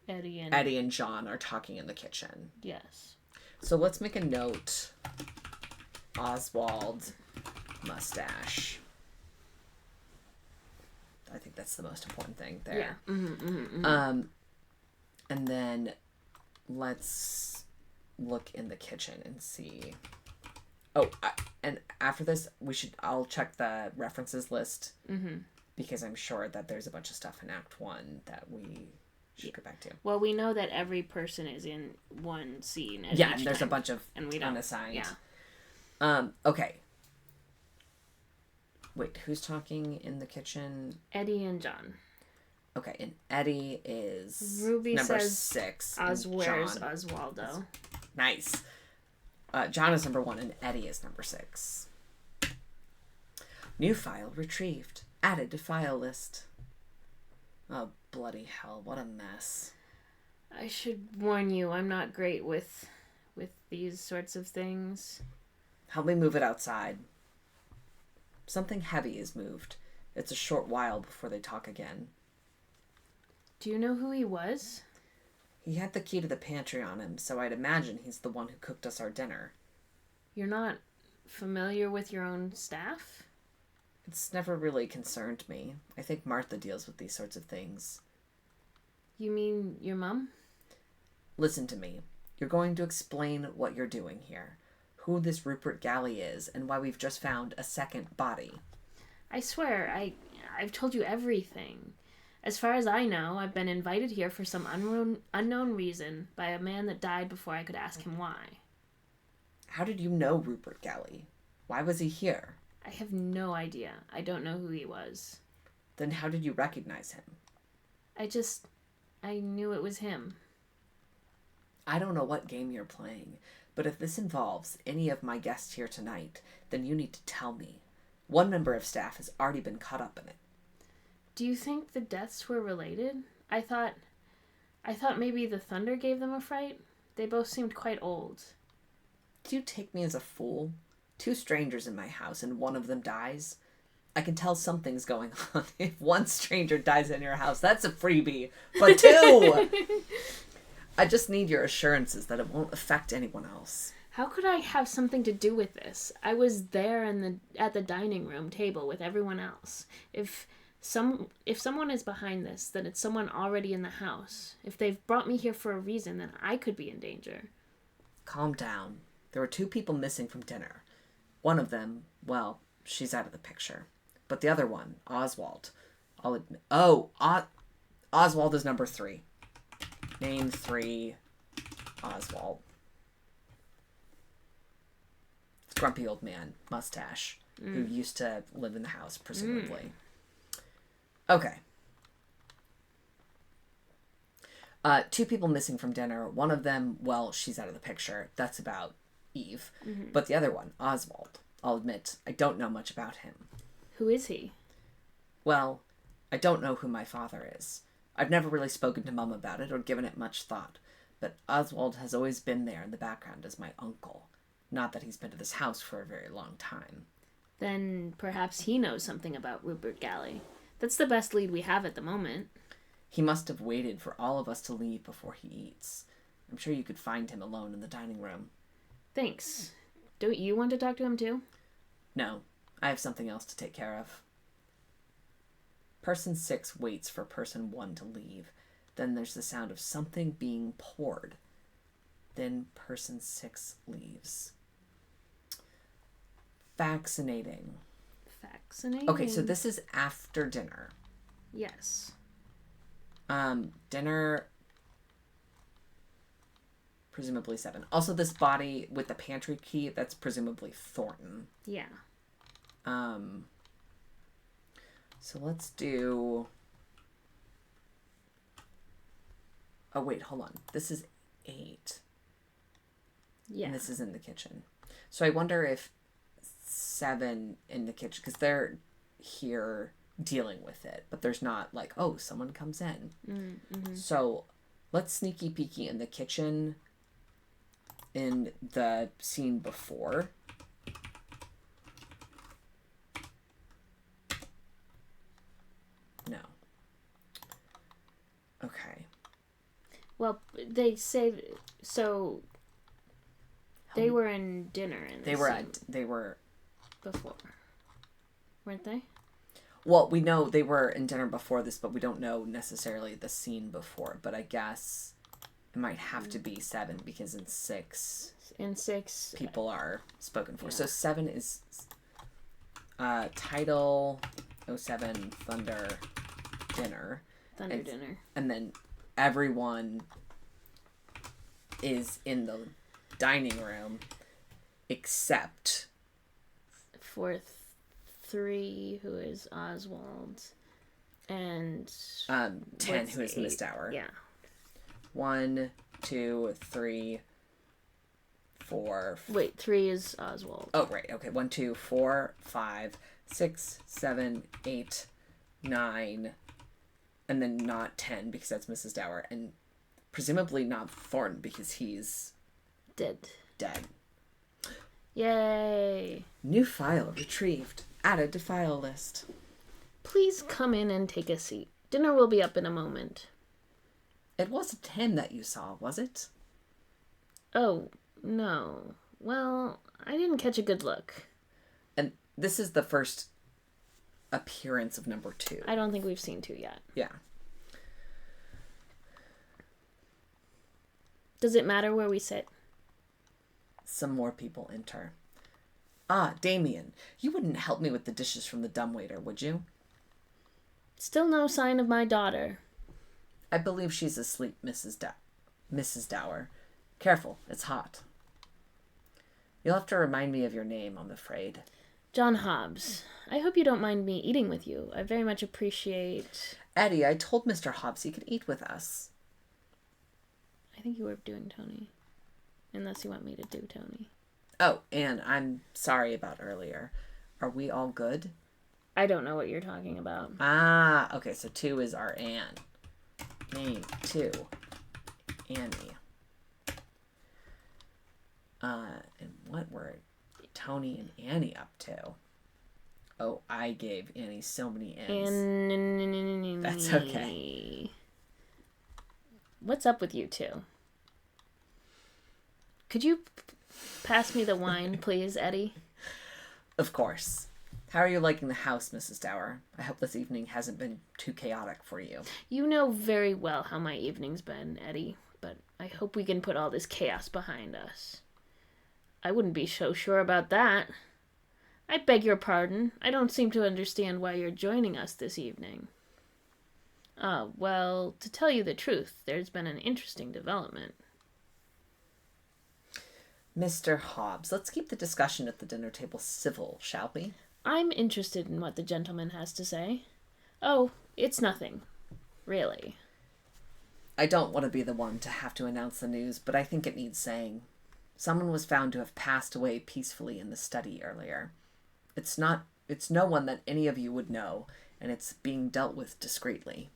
Eddie and John are talking in the kitchen. Yes. So let's make a note. Oswald, mustache. I think that's the most important thing there. Yeah. And then let's look in the kitchen and see. Oh, and after this, I'll check the references list because I'm sure that there's a bunch of stuff in Act 1 that we should go back to. Well, we know that every person is in one scene at and each there's time. a bunch of and we don't, unassigned. Yeah. Okay. Wait, who's talking in the kitchen? Eddie and John. Okay, and Eddie is Ruby number says 6. Where's Oswaldo? Nice. John is number 1 and Eddie is number 6. New file retrieved. Added to file list. Oh, bloody hell, what a mess. I should warn you, I'm not great with these sorts of things. Help me move it outside. Something heavy is moved. It's a short while before they talk again. Do you know who he was? He had the key to the pantry on him, so I'd imagine he's the one who cooked us our dinner. You're not familiar with your own staff? It's never really concerned me. I think Martha deals with these sorts of things. You mean your mom? Listen to me. You're going to explain what you're doing here. Who this Rupert Galley is, and why we've just found a second body. I swear, I've told you everything. As far as I know, I've been invited here for some unknown reason by a man that died before I could ask him why. How did you know Rupert Galley? Why was he here? I have no idea. I don't know who he was. Then how did you recognize him? I knew it was him. I don't know what game you're playing, but if this involves any of my guests here tonight, then you need to tell me. One member of staff has already been caught up in it. Do you think the deaths were related? I thought maybe the thunder gave them a fright. They both seemed quite old. Do you take me as a fool? 2 strangers in my house and one of them dies? I can tell something's going on. If one stranger dies in your house, that's a freebie. But 2! I just need your assurances that it won't affect anyone else. How could I have something to do with this? I was there at the dining room table with everyone else. If someone is behind this, then it's someone already in the house. If they've brought me here for a reason, then I could be in danger. Calm down. There were 2 people missing from dinner. One of them, well, she's out of the picture. But the other one, Oswald, I'll admit... Oh, Oswald is number 3. Name 3, Oswald. Grumpy old man, mustache, who used to live in the house, presumably. Okay. 2 people missing from dinner. One of them, well, she's out of the picture. That's about Eve. Mm-hmm. But the other one, Oswald, I'll admit, I don't know much about him. Who is he? Well, I don't know who my father is. I've never really spoken to Mum about it or given it much thought. But Oswald has always been there in the background as my uncle. Not that he's been to this house for a very long time. Then perhaps he knows something about Rupert Galley. That's the best lead we have at the moment. He must have waited for all of us to leave before he eats. I'm sure you could find him alone in the dining room. Thanks. Don't you want to talk to him too? No, I have something else to take care of. Person 6 waits for person 1 to leave. Then there's the sound of something being poured. Then person 6 leaves. Fascinating. Okay, so this is after dinner. Yes. Dinner, presumably 7. Also, this body with the pantry key, that's presumably Thornton. Yeah. So let's do... Oh, wait, hold on. This is 8. Yeah. And this is in the kitchen. So I wonder if 7 in the kitchen, because they're here dealing with it, but there's not like, oh, someone comes in. Mm-hmm. So let's sneaky peeky in the kitchen in the scene before. No. Okay. Well, they say so. They were in dinner in they were before, weren't they? Well, we know they were in dinner before this, but we don't know necessarily the scene before. But I guess it might have to be 7 because in 6... In 6... people are spoken for. Yeah. So 7 is title 07 Thunder Dinner. Dinner. And then everyone is in the dining room except... for 3, who is Oswald, and 10, who is Miss Dower. Yeah. 1, 2, 3, 4. Wait, 3 is Oswald. Oh, right. Okay. 1, 2, 4, 5, 6, 7, 8, 9, and then not 10 because that's Mrs. Dower, and presumably not Thornton because he's dead. Yay! New file retrieved. Added to file list. Please come in and take a seat. Dinner will be up in a moment. It wasn't him that you saw, was it? Oh, no. Well, I didn't catch a good look. And this is the first appearance of number 2. I don't think we've seen 2 yet. Yeah. Does it matter where we sit? Some more people enter. Ah, Damien, you wouldn't help me with the dishes from the dumbwaiter, would you? Still no sign of my daughter. I believe she's asleep, Mrs. Dower. Careful, it's hot. You'll have to remind me of your name, I'm afraid. John Hobbs. I hope you don't mind me eating with you. I very much appreciate... Eddie, I told Mr. Hobbs he could eat with us. I think you were doing Tony. Unless you want me to do Tony. Oh, and I'm sorry about earlier. Are we all good? I don't know what you're talking about. Ah, okay, so 2 is our Anne. Name 2. Annie. And what were Tony and Annie up to? Oh, I gave Annie so many N's. That's okay. What's up with you two? Could you pass me the wine, please, Eddie? Of course. How are you liking the house, Mrs. Dower? I hope this evening hasn't been too chaotic for you. You know very well how my evening's been, Eddie, but I hope we can put all this chaos behind us. I wouldn't be so sure about that. I beg your pardon. I don't seem to understand why you're joining us this evening. Well, to tell you the truth, there's been an interesting development. Mr. Hobbs, let's keep the discussion at the dinner table civil, shall we? I'm interested in what the gentleman has to say. Oh, it's nothing. Really. I don't want to be the one to have to announce the news, but I think it needs saying. Someone was found to have passed away peacefully in the study earlier. It's no one that any of you would know, and it's being dealt with discreetly.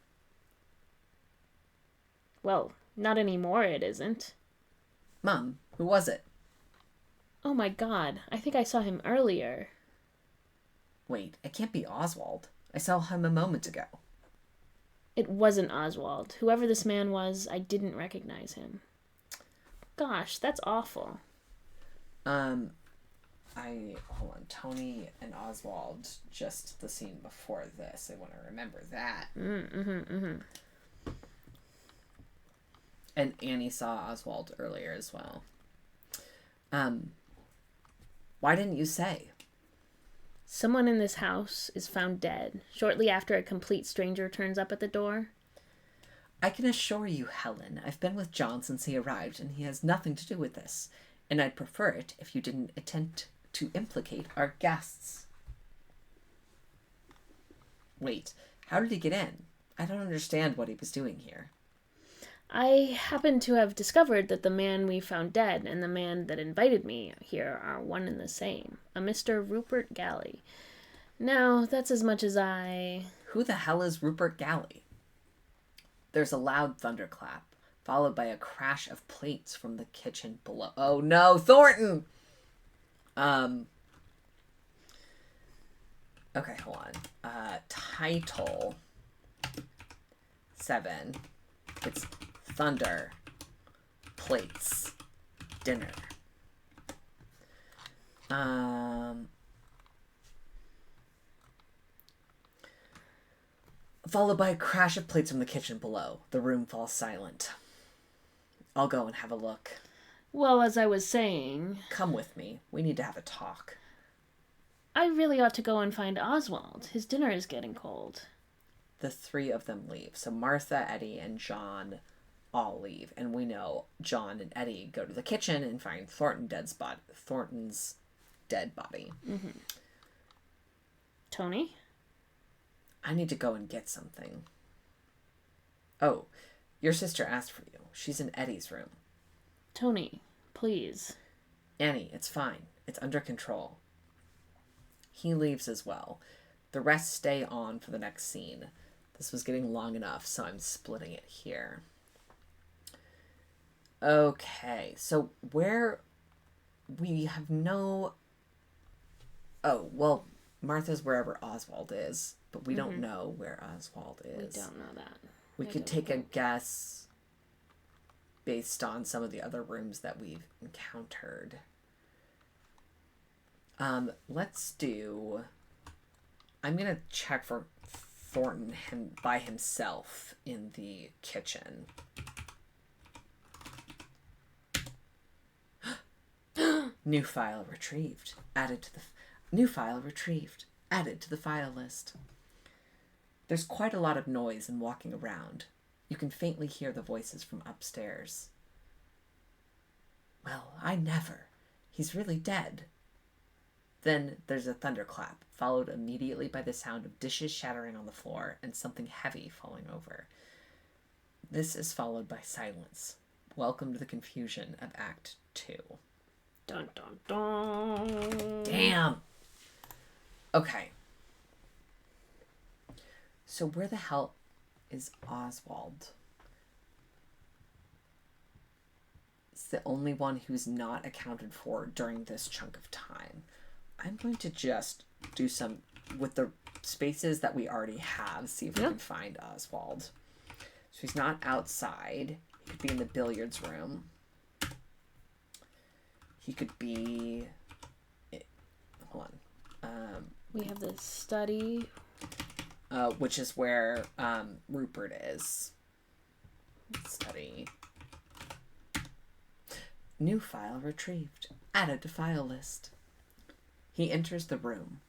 Well, not anymore, it isn't. Mum, who was it? Oh my God, I think I saw him earlier. Wait, it can't be Oswald. I saw him a moment ago. It wasn't Oswald. Whoever this man was, I didn't recognize him. Gosh, that's awful. Hold on, Tony and Oswald, just the scene before this. I want to remember that. And Annie saw Oswald earlier as well. Why didn't you say? Someone in this house is found dead shortly after a complete stranger turns up at the door. I can assure you, Helen, I've been with John since he arrived, and he has nothing to do with this. And I'd prefer it if you didn't attempt to implicate our guests. Wait, how did he get in? I don't understand what he was doing here. I happen to have discovered that the man we found dead and the man that invited me here are one and the same. A Mr. Rupert Galley. Now, that's as much as I... Who the hell is Rupert Galley? There's a loud thunderclap, followed by a crash of plates from the kitchen below. Oh no, Thornton! Okay, hold on. Title 7. It's Thunder, Plates, Dinner. Followed by a crash of plates from the kitchen below. The room falls silent. I'll go and have a look. Well, as I was saying... Come with me. We need to have a talk. I really ought to go and find Oswald. His dinner is getting cold. The 3 of them leave. So Martha, Eddie, and John all leave. And we know John and Eddie go to the kitchen and find Thornton's dead body. Mm-hmm. Tony? I need to go and get something. Oh, your sister asked for you. She's in Eddie's room. Tony, please. Annie, it's fine. It's under control. He leaves as well. The rest stay on for the next scene. This was getting long enough, so I'm splitting it here. Okay, so where we have no... Oh, well, Martha's wherever Oswald is, but we don't know where Oswald is. We don't know that. We could take a guess based on some of the other rooms that we've encountered. Let's do... I'm going to check for Thornton by himself in the kitchen. New file retrieved. Added to the... New file retrieved. Added to the file list. There's quite a lot of noise and walking around. You can faintly hear the voices from upstairs. Well, I never. He's really dead. Then there's a thunderclap, followed immediately by the sound of dishes shattering on the floor and something heavy falling over. This is followed by silence. Welcome to the confusion of Act 2. Dun dun dun. Damn! Okay. So where the hell is Oswald? It's the only one who's not accounted for during this chunk of time. I'm going to just do some with the spaces that we already have, see if we can find Oswald. So he's not outside. He could be in the billiards room. He could be... Hold on. We have the study. Which is where Rupert is. Study. New file retrieved. Added to file list. He enters the room.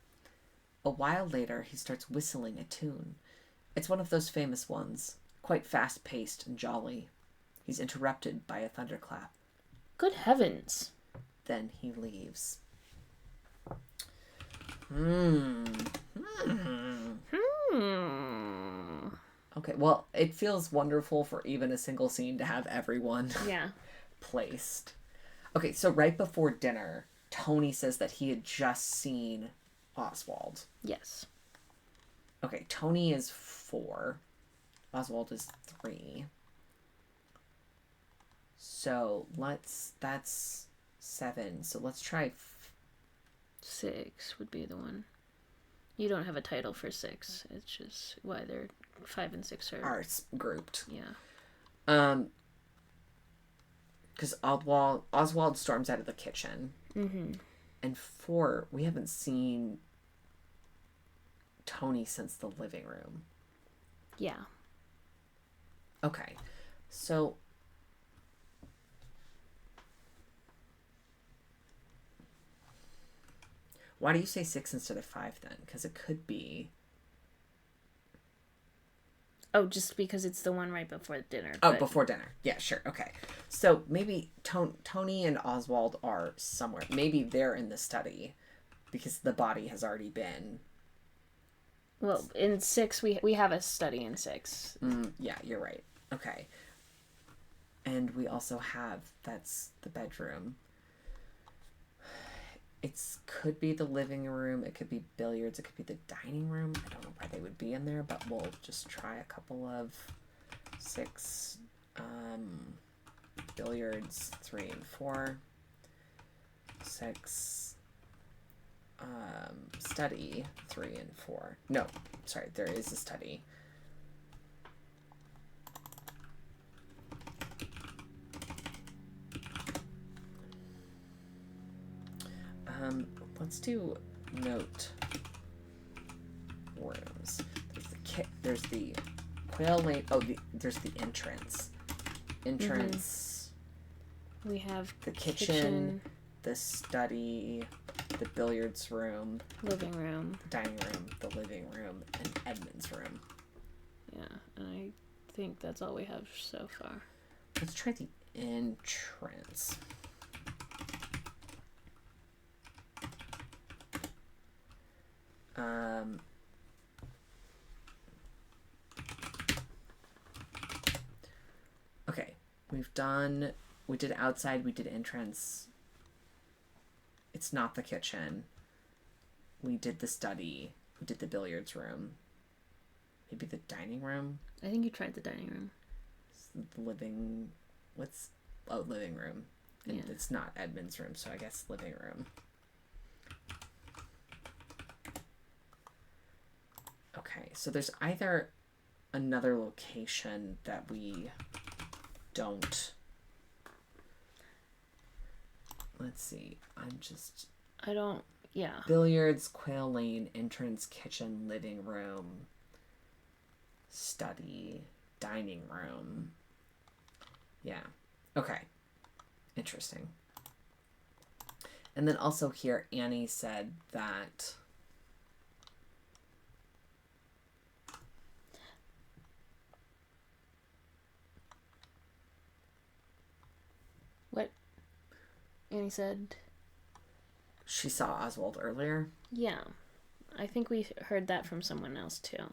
A while later, he starts whistling a tune. It's one of those famous ones, quite fast-paced and jolly. He's interrupted by a thunderclap. Good heavens. Then he leaves. Okay, well, it feels wonderful for even a single scene to have everyone placed. Okay, so right before dinner, Tony says that he had just seen Oswald. Yes. Okay, Tony is 4. Oswald is 3. So that's 7. So let's try 6 would be the one. You don't have a title for 6. It's just why they're 5 and 6 are grouped. Yeah. Because Oswald storms out of the kitchen. Mm-hmm. And 4, we haven't seen Tony since the living room. Yeah. Okay. So why do you say 6 instead of 5 then? Because it could be... Oh, just because it's the one right before dinner. Oh, before dinner. Yeah, sure. Okay. So maybe Tony and Oswald are somewhere. Maybe they're in the study because the body has already been... Well, in 6, we have a study in 6. Yeah, you're right. Okay. And we also have... That's the bedroom. It could be the living room. It could be billiards. It could be the dining room. I don't know why they would be in there, but we'll just try a couple of 6. Billiards 3 and 4. 6. Study 3 and 4. No, sorry, there is a study. Let's do note rooms. There's the Quail Lane. Oh, there's the entrance. We have the kitchen, the study, the billiards room, living room, the dining room, the living room, and Edmund's room. Yeah, and I think that's all we have so far. Let's try the entrance. Okay, we did outside, we did entrance. It's not the kitchen. We did the study. We did the billiards room. Maybe the dining room? I think you tried the dining room. Living room. And Yeah. it's not Edmund's room, so I guess living room. Okay, so there's either another location that we don't... Let's see. Yeah. Billiards, Quail Lane, entrance, kitchen, living room, study, dining room. Yeah. Okay. Interesting. And then also here, Annie said that... What Annie said? She saw Oswald earlier. Yeah. I think we heard that from someone else too.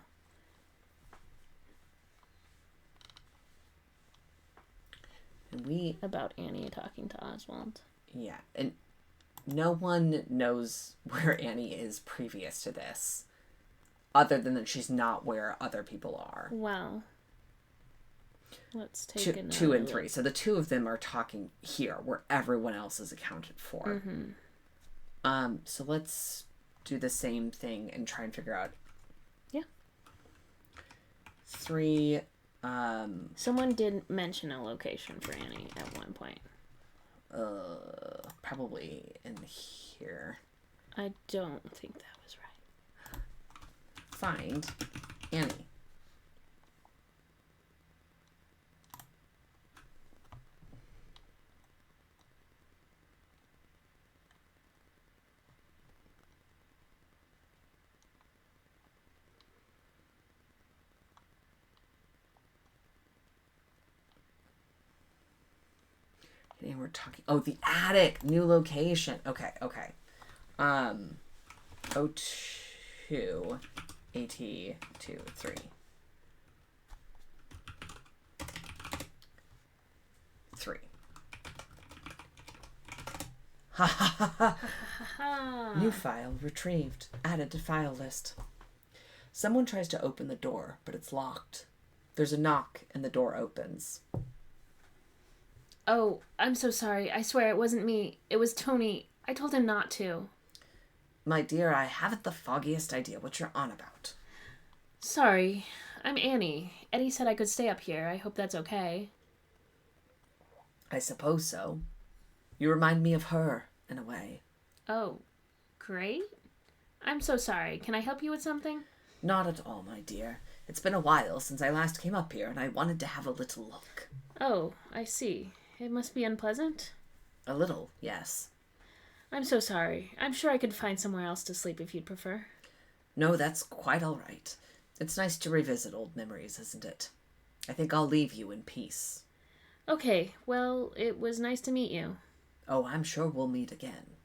And about Annie talking to Oswald. Yeah, and no one knows where Annie is previous to this, other than that she's not where other people are. Wow. Let's take two and three. So the two of them are talking here, where everyone else is accounted for. Mm-hmm. So let's do the same thing and try and figure out. Yeah. 3. Someone did mention a location for Annie at one point. Probably in here. I don't think that was right. Find Annie. And we're talking... Oh, the attic! New location. Okay. O2 AT23. 3. Ha ha ha ha! New file retrieved. Added to file list. Someone tries to open the door, but it's locked. There's a knock, and the door opens. Oh, I'm so sorry. I swear it wasn't me. It was Tony. I told him not to. My dear, I haven't the foggiest idea what you're on about. Sorry. I'm Annie. Eddie said I could stay up here. I hope that's okay. I suppose so. You remind me of her, in a way. Oh, great. I'm so sorry. Can I help you with something? Not at all, my dear. It's been a while since I last came up here, and I wanted to have a little look. Oh, I see. It must be unpleasant? A little, yes. I'm so sorry. I'm sure I could find somewhere else to sleep if you'd prefer. No, that's quite all right. It's nice to revisit old memories, isn't it? I think I'll leave you in peace. Okay, well, it was nice to meet you. Oh, I'm sure we'll meet again.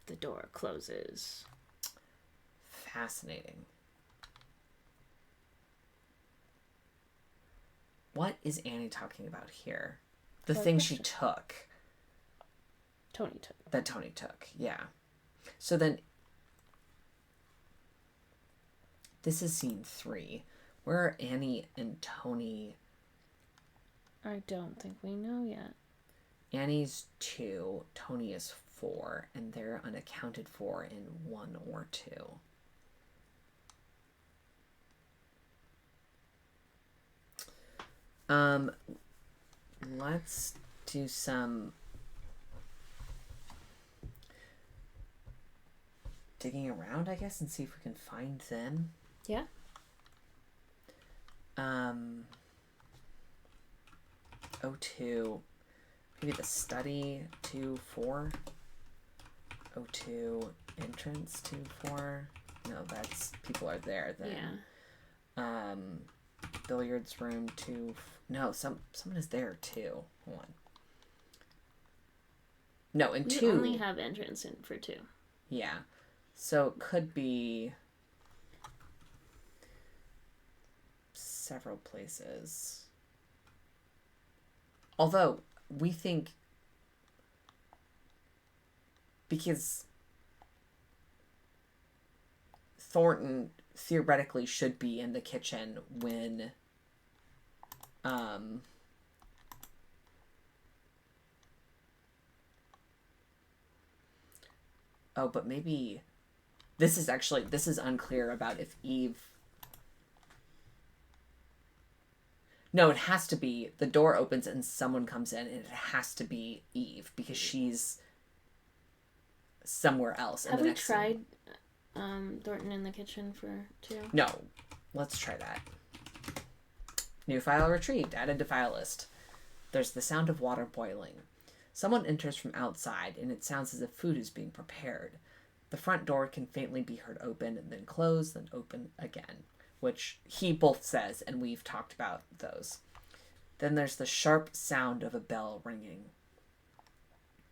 The door closes. Fascinating. What is Annie talking about here? The thing she took. Tony took. That Tony took, yeah. So then, this is scene 3. Where are Annie and Tony? I don't think we know yet. Annie's 2, Tony is 4, and they're unaccounted for in 1 or 2. Let's do some digging around, I guess, and see if we can find them. Yeah. O2, maybe the study 2, 4. O2, entrance 2, 4. No, that's people are there then. Yeah. Billiards room 2. No, someone is there too. Hold on. No, in 2. We only have entrance in for 2. Yeah. So it could be several places. Although we think because Thornton theoretically should be in the kitchen when oh, but maybe this is unclear about if Eve. No, it has to be the door opens and someone comes in, and it has to be Eve because she's somewhere else. Have we tried Thornton in the kitchen for 2? No. Let's try that. New file retrieved. Added to file list. There's the sound of water boiling. Someone enters from outside, and it sounds as if food is being prepared. The front door can faintly be heard open and then close, then open again, which he both says, and we've talked about those. Then there's the sharp sound of a bell ringing.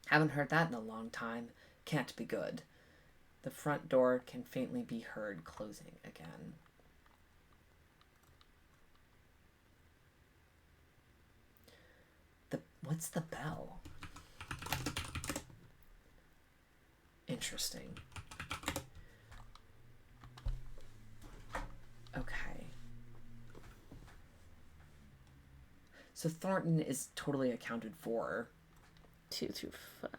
Haven't heard that in a long time. Can't be good. The front door can faintly be heard closing again. What's the bell? Interesting. Okay. So Thornton is totally accounted for. 2 through 5.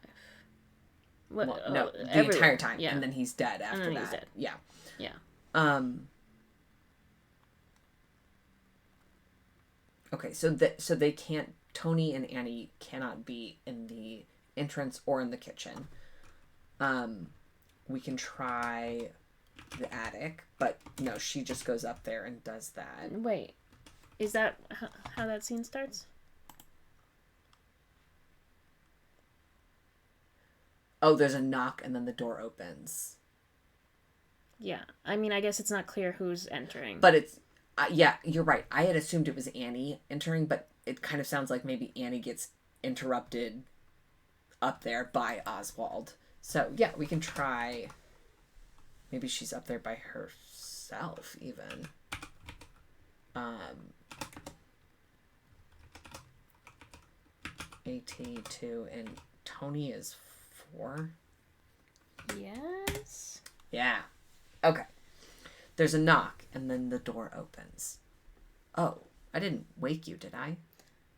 What? Well, no, the entire time. Yeah. And then he's dead after that. He's dead. Yeah. Yeah. Okay, so they can't. Tony and Annie cannot be in the entrance or in the kitchen. We can try the attic, but no, she just goes up there and does that. Wait, is that how that scene starts? Oh, there's a knock and then the door opens. Yeah, I mean, I guess it's not clear who's entering. But it's, yeah, you're right. I had assumed it was Annie entering, but it kind of sounds like maybe Annie gets interrupted up there by Oswald. So, yeah, we can try. Maybe she's up there by herself, even. AT2 and Tony is 4. Yes? Yeah. Okay. There's a knock, and then the door opens. Oh, I didn't wake you, did I?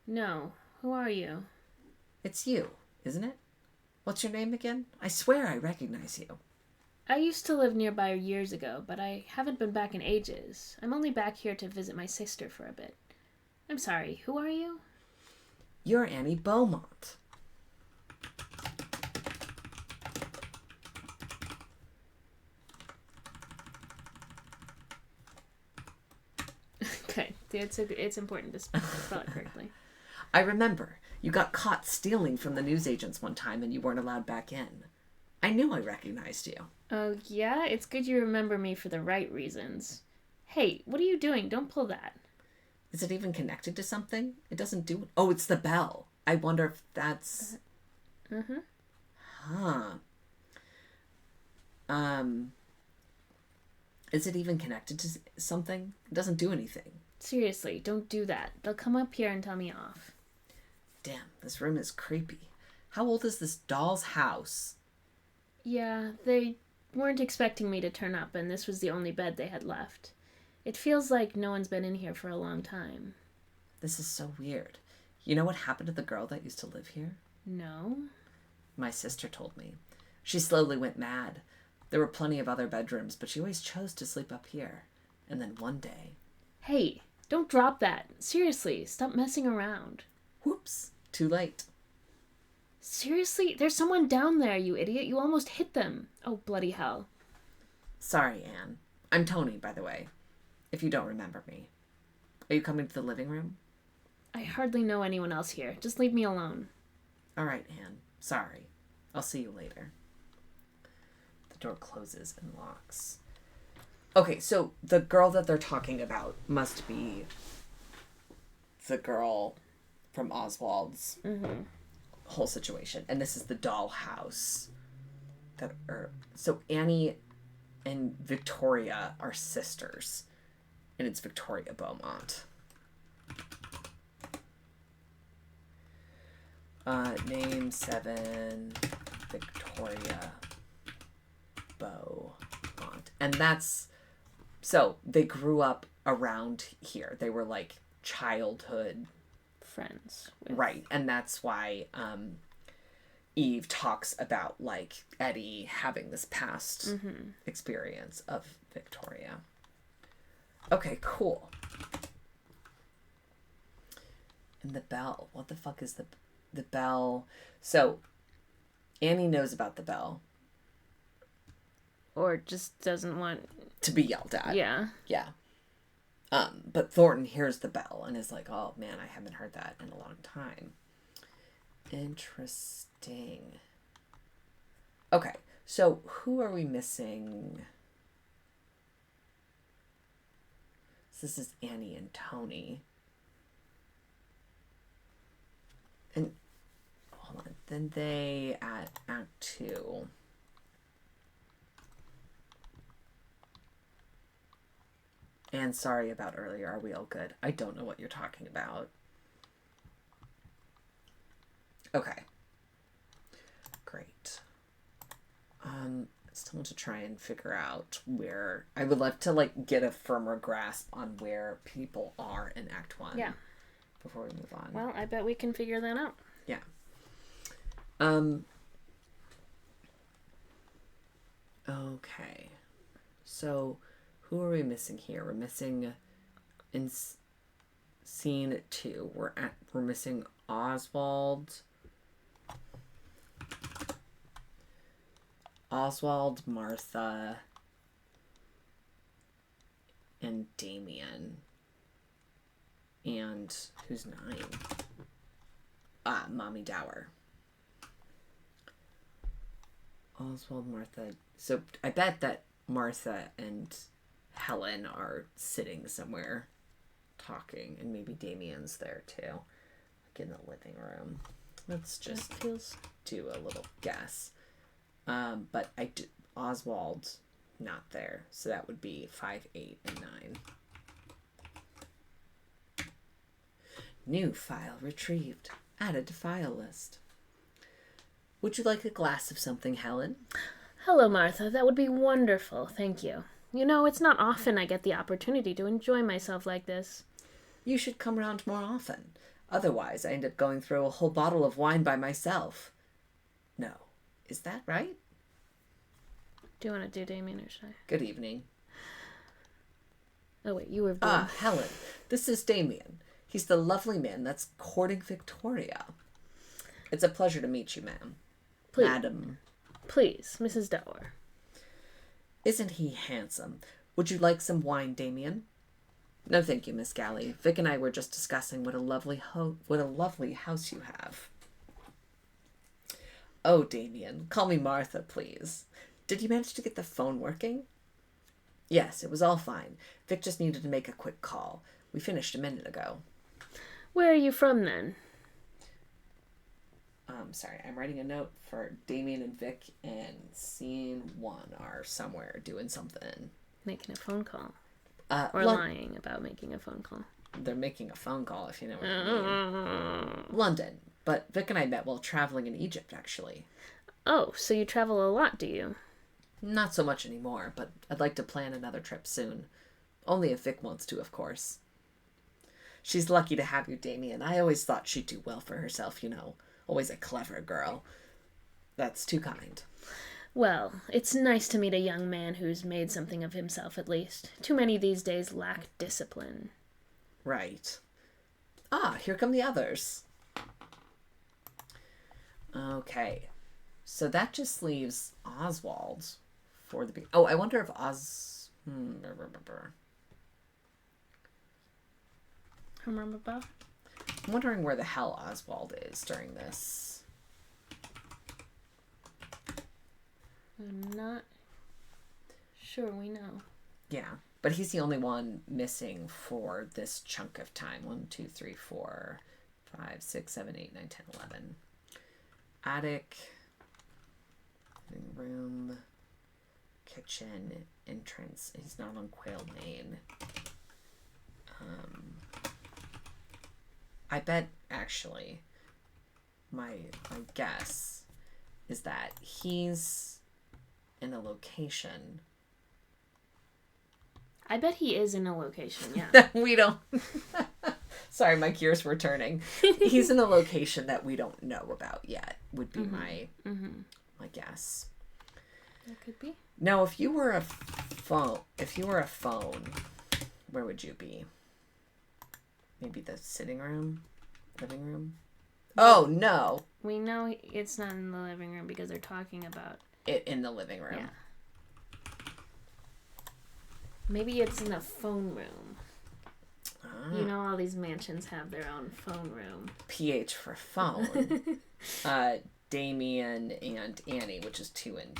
No. Who are you? It's you, isn't it? What's your name again? I swear I recognize you. I used to live nearby years ago, but I haven't been back in ages. I'm only back here to visit my sister for a bit. I'm sorry, who are you? You're Annie Beaumont. Okay, it's important to spell it correctly. I remember. You got caught stealing from the newsagents one time and you weren't allowed back in. I knew I recognized you. Oh, yeah? It's good you remember me for the right reasons. Hey, what are you doing? Don't pull that. Is it even connected to something? It doesn't do it. Oh, it's the bell. I wonder if that's... Huh. Is it even connected to something? It doesn't do anything. Seriously, don't do that. They'll come up here and tell me off. Damn, this room is creepy. How old is this doll's house? Yeah, they weren't expecting me to turn up, and this was the only bed they had left. It feels like no one's been in here for a long time. This is so weird. You know what happened to the girl that used to live here? No. My sister told me. She slowly went mad. There were plenty of other bedrooms, but she always chose to sleep up here. And then one day... Hey, don't drop that. Seriously, stop messing around. Whoops, too late. Seriously? There's someone down there, you idiot. You almost hit them. Oh, bloody hell. Sorry, Anne. I'm Tony, by the way, if you don't remember me. Are you coming to the living room? I hardly know anyone else here. Just leave me alone. All right, Anne. Sorry. I'll see you later. The door closes and locks. Okay, so the girl that they're talking about must be the girl from Oswald's whole situation. And this is the doll house. So Annie and Victoria are sisters. And it's Victoria Beaumont. Name 7. Victoria Beaumont. And that's, so they grew up around here. They were like childhood friends. Right. And that's why Eve talks about like Eddie having this past experience of Victoria. Okay, cool. And the bell. What the fuck is the bell? So Annie knows about the bell. Or just doesn't want to be yelled at. Yeah. Yeah. But Thornton hears the bell and is like, oh man, I haven't heard that in a long time. Interesting. Okay, so who are we missing? This is Annie and Tony. And hold on, then they at Act 2. And sorry about earlier, are we all good? I don't know what you're talking about. Okay. Great. I still want to try and figure out where... I would love to, like, get a firmer grasp on where people are in Act 1. Yeah. Before we move on. Well, I bet we can figure that out. Yeah. Okay. So... who are we missing here? We're missing in scene 2. We're missing Oswald, Martha, and Damien. And who's 9? Mommy Dower. Oswald, Martha. So I bet that Martha and Helen are sitting somewhere talking, and maybe Damien's there too, like in the living room. Let's just do a little guess. But Oswald not there, so that would be 5, 8, and 9. New file retrieved. Added to file list. Would you like a glass of something, Helen? Hello, Martha. That would be wonderful. Thank you. You know, it's not often I get the opportunity to enjoy myself like this. You should come around more often. Otherwise, I end up going through a whole bottle of wine by myself. No. Is that right? Do you want to do Damien or should I? Good evening. Oh, wait, you were doing... Helen. This is Damien. He's the lovely man that's courting Victoria. It's a pleasure to meet you, ma'am. Please. Madam. Please, Mrs. Dower. Isn't he handsome? Would you like some wine, Damien? No, thank you, Miss Galley. Vic and I were just discussing what a lovely house you have. Oh, Damien, call me Martha, please. Did you manage to get the phone working? Yes, it was all fine. Vic just needed to make a quick call. We finished a minute ago. Where are you from, then? Sorry, I'm writing a note for Damien and Vic, and scene 1 are somewhere doing something. Making a phone call. Or lying about making a phone call. They're making a phone call, if you know what I mean. London. But Vic and I met while traveling in Egypt, actually. Oh, so you travel a lot, do you? Not so much anymore, but I'd like to plan another trip soon. Only if Vic wants to, of course. She's lucky to have you, Damien. I always thought she'd do well for herself, you know. Always a clever girl. That's too kind. Well, it's nice to meet a young man who's made something of himself, at least. Too many these days lack discipline. Right. Here come the others. Okay. So that just leaves Oswald for the... Oh, I wonder if I'm wondering where the hell Oswald is during this. I'm not sure we know. Yeah, but he's the only one missing for this chunk of time. 1, 2, 3, 4, 5, 6, 7, 8, 9, 10, 11. Attic, living room, kitchen, entrance. He's not on Quail Lane. I bet, actually, my guess is that he's in a location. I bet he is in a location, yeah. That we don't... Sorry, my gears were turning. He's in a location that we don't know about yet, would be my guess. That could be. Now, if you were a phone, where would you be? Maybe the sitting room? Living room? Oh, no. We know it's not in the living room because they're talking about it in the living room. Yeah. Maybe it's in the phone room. You know, all these mansions have their own phone room. PH for phone. Damien and Annie, which is 2 and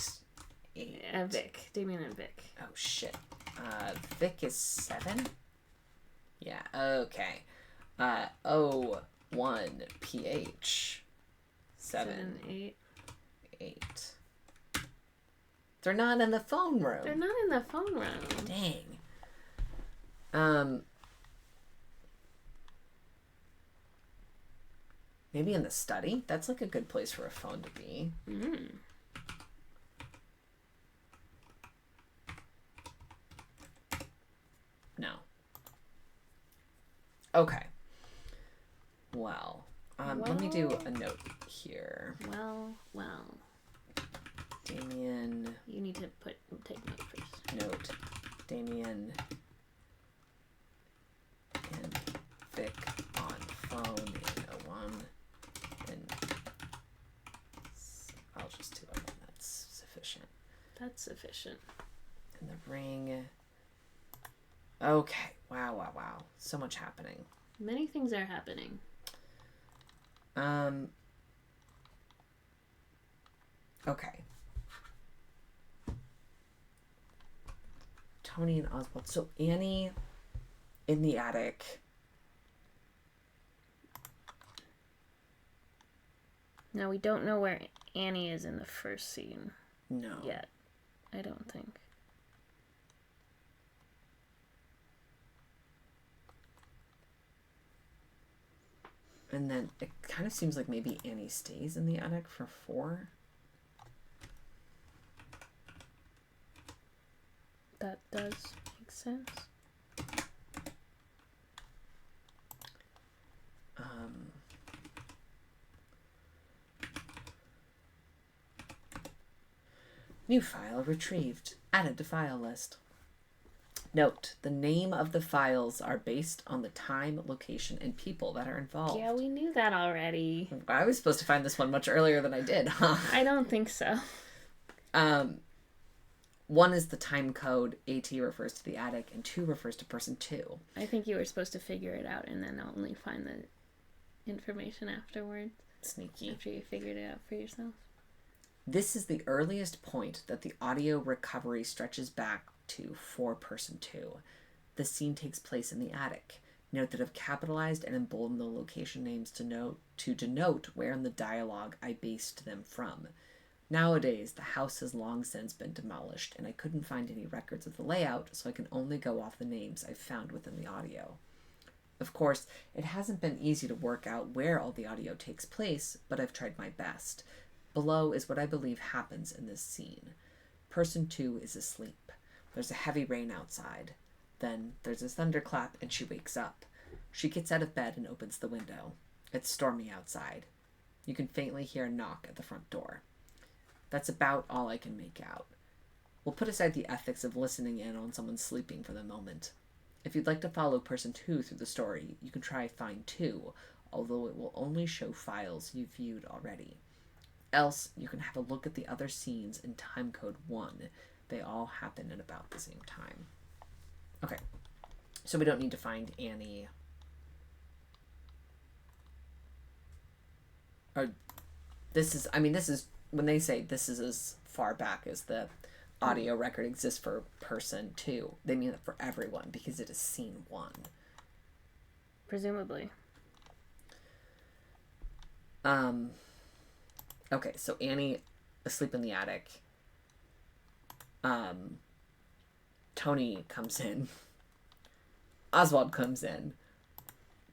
8. Vic. Damien and Vic. Oh, shit. Vic is 7? Yeah, okay. 1 PH. 7, 8. 8. They're not in the phone room. They're not in the phone room. Dang. Maybe in the study? That's like a good place for a phone to be. No. Okay. Well, let me do a note here. Well. Damien. You need to take note first. Note. Damien and Vic on phone in 01. And I'll just do 01. That's sufficient. That's sufficient. And the ring. Okay. Wow. So much happening. Many things are happening. Okay. Tony and Oswald. So Annie in the attic. No, we don't know where Annie is in the first scene. No. Yet. I don't think. And then it kind of seems like maybe Annie stays in the attic for 4. That does make sense. New file retrieved. Added to file list. Note, the name of the files are based on the time, location, and people that are involved. Yeah, we knew that already. I was supposed to find this one much earlier than I did, huh? I don't think so. 1 is the time code, AT refers to the attic, and 2 refers to person 2. I think you were supposed to figure it out and then only find the information afterwards. Sneaky. After you figured it out for yourself. This is the earliest point that the audio recovery stretches back to for person 2. The scene takes place in the attic. Note that I've capitalized and emboldened the location names to denote where in the dialogue I based them from. Nowadays, the house has long since been demolished, and I couldn't find any records of the layout, so I can only go off the names I've found within the audio. Of course, it hasn't been easy to work out where all the audio takes place, but I've tried my best. Below is what I believe happens in this scene. Person 2 is asleep. There's a heavy rain outside. Then there's a thunderclap and she wakes up. She gets out of bed and opens the window. It's stormy outside. You can faintly hear a knock at the front door. That's about all I can make out. We'll put aside the ethics of listening in on someone sleeping for the moment. If you'd like to follow person 2 through the story, you can try find 2, although it will only show files you've viewed already. Else, you can have a look at the other scenes in time code 1. They all happen at about the same time. Okay, so we don't need to find Annie. Or this is, when they say this is as far back as the audio record exists for person 2, they mean it for everyone because it is scene 1. Presumably. Okay, so Annie asleep in the attic. Tony comes in. Oswald comes in.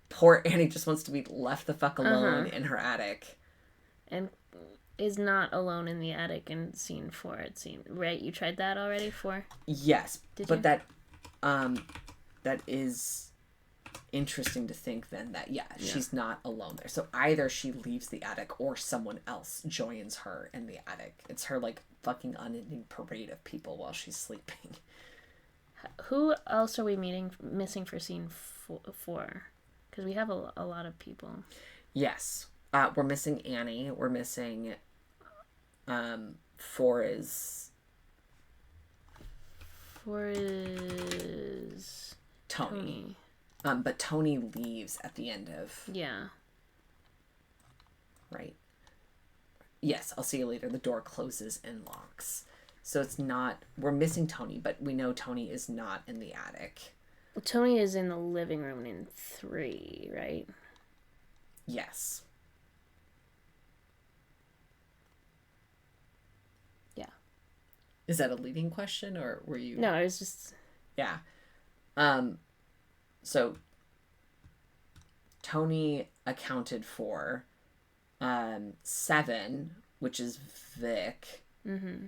Poor Annie just wants to be left the fuck alone in her attic. And is not alone in the attic in scene 4, it seemed. Right? You tried that already, 4? Yes, Did but you? that is interesting to think then that she's not alone there. So either she leaves the attic or someone else joins her in the attic. It's her like fucking unending parade of people while she's sleeping. Who else are we missing for scene 4? Because we have a lot of people. Yes. We're missing Annie. We're missing 4 is Tony. But Tony leaves at the end of... Yeah. Right. Yes, I'll see you later. The door closes and locks. So it's not... We're missing Tony, but we know Tony is not in the attic. Well, Tony is in the living room in 3, right? Yes. Yeah. Is that a leading question, or were you... No, it was just... Yeah. So Tony accounted for 7, which is Vic. Mm-hmm.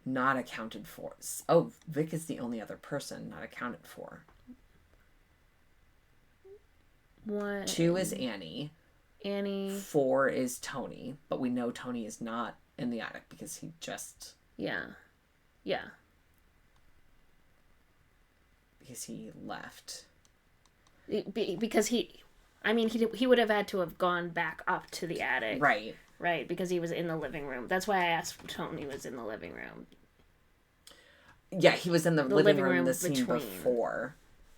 Not accounted for. Oh, Vic is the only other person not accounted for. What? 2 is Annie. 4 is Tony, but we know Tony is not in the attic because he just... Yeah. Yeah. Because he left. Because he would have had to have gone back up to the attic. Right. Right, because he was in the living room. That's why I asked if Tony was in the living room. Yeah, he was in the living room the scene before.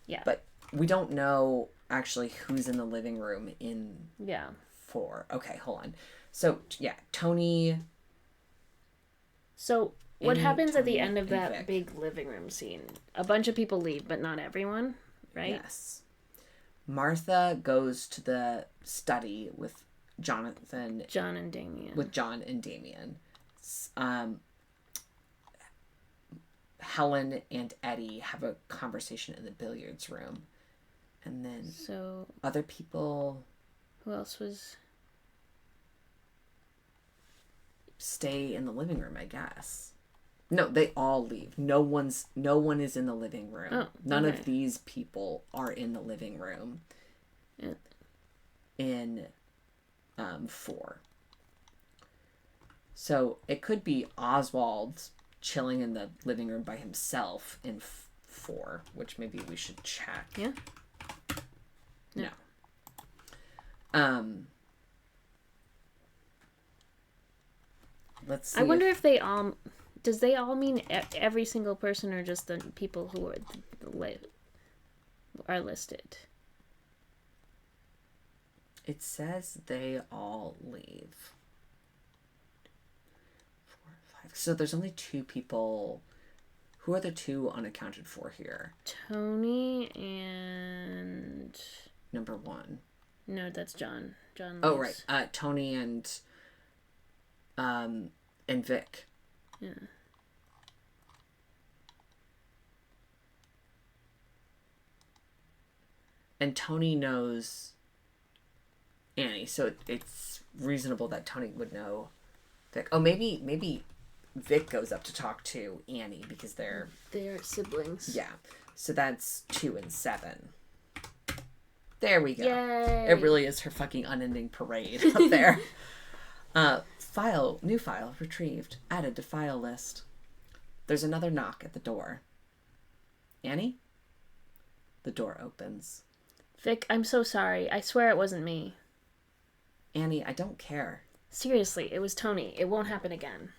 Yeah. But we don't know actually who's in the living room in 4. Okay, hold on. So, yeah, Tony... So, what happens at the end of that big living room scene? A bunch of people leave, but not everyone, right? Yes. Martha goes to the study with John and Damien. Helen and Eddie have a conversation in the billiards room. And then other people... Who else was... stay in the living room, I guess. No, they all leave. No one is in the living room. Oh, None of these people are in the living room. Yeah. In 4. So it could be Oswald chilling in the living room by himself in 4, which maybe we should check. Yeah. No. Let's see. I wonder if they all... Does they all mean every single person or just the people who are listed? It says they all leave. 4, 5. So there's only 2 people. Who are the 2 unaccounted for here? Tony and... Number 1. No, that's John. John leaves. Oh, right. Tony and Vic. Yeah. And Tony knows Annie, so it's reasonable that Tony would know Vic. Oh, maybe Vic goes up to talk to Annie because they're siblings. Yeah. So that's 2 and 7. There we go. Yay. It really is her fucking unending parade up there. New file retrieved. Added to file list. There's another knock at the door. Annie? The door opens. Vic, I'm so sorry. I swear it wasn't me. Annie, I don't care. Seriously, it was Tony. It won't happen again.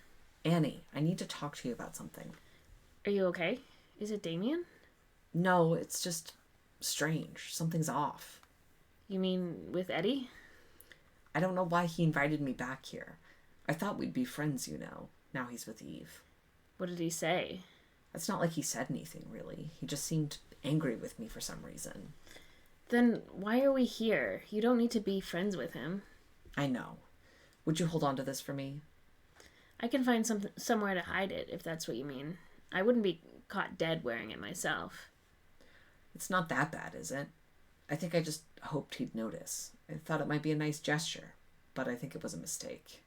Annie, I need to talk to you about something. Are you okay? Is it Damien? No, it's just strange. Something's off. You mean with Eddie? I don't know why he invited me back here. I thought we'd be friends, you know. Now he's with Eve. What did he say? It's not like he said anything, really. He just seemed angry with me for some reason. Then why are we here? You don't need to be friends with him. I know. Would you hold on to this for me? I can find somewhere to hide it, if that's what you mean. I wouldn't be caught dead wearing it myself. It's not that bad, is it? I think I just hoped he'd notice. I thought it might be a nice gesture, but I think it was a mistake.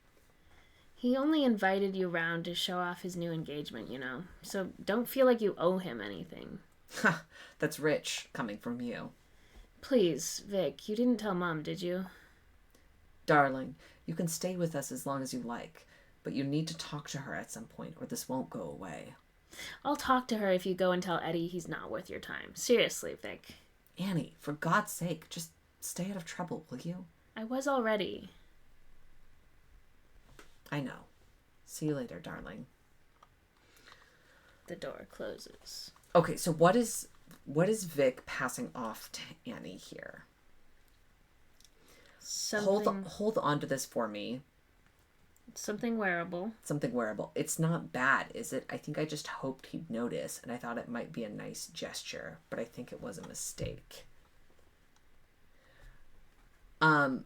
He only invited you round to show off his new engagement, so don't feel like you owe him anything. Ha, that's rich coming from you. Please, Vic, you didn't tell Mom, did you? Darling, you can stay with us as long as you like, but you need to talk to her at some point or this won't go away. I'll talk to her if you go and tell Eddie he's not worth your time. Seriously, Vic. Annie, for God's sake, just stay out of trouble, will you? I was already. I know. See you later, darling. The door closes. Okay, so what is Vic passing off to Annie here? Something... Hold on to this for me. Something wearable. Something wearable. It's not bad, is it? I think I just hoped he'd notice, and I thought it might be a nice gesture, but I think it was a mistake. That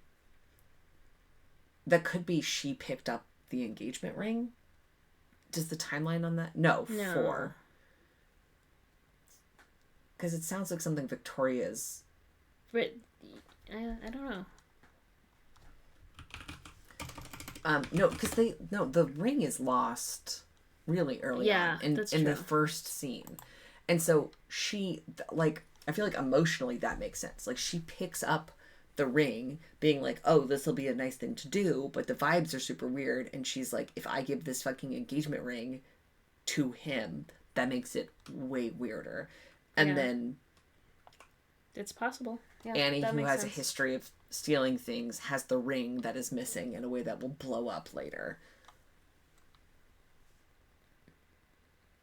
could be she picked up the engagement ring. Does the timeline on that? No. 4. Because it sounds like something Victoria's. I don't know. No, because the ring is lost really early on in the first scene. And so she, like, I feel like emotionally that makes sense. Like, she picks up the ring being like, oh, this will be a nice thing to do, but the vibes are super weird. And she's like, if I give this fucking engagement ring to him, that makes it way weirder. And then it's possible. Yeah, Annie, who has a history of stealing things, has the ring that is missing in a way that will blow up later.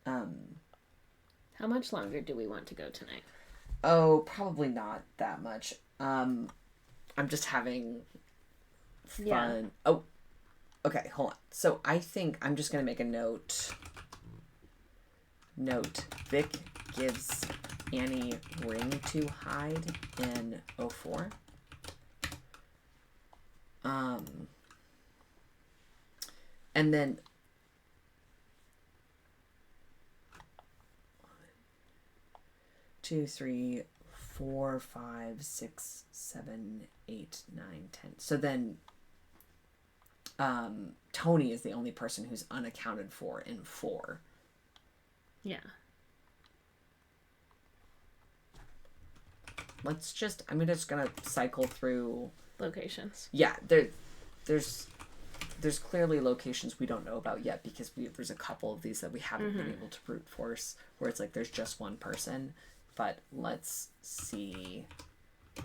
How much longer do we want to go tonight? Oh, probably not that much. I'm just having fun. Yeah. Oh, okay, hold on. So I think I'm just going to make a note. Vic gives Annie ring to hide in 04. And then 2, 3, 4, 5, 6, 7, 8, 9, 10. So then Tony is the only person who's unaccounted for in 4. Yeah. I'm just gonna cycle through locations. Yeah, there's clearly locations we don't know about yet because there's a couple of these that we haven't been able to brute force where it's like there's just one person. But let's see. So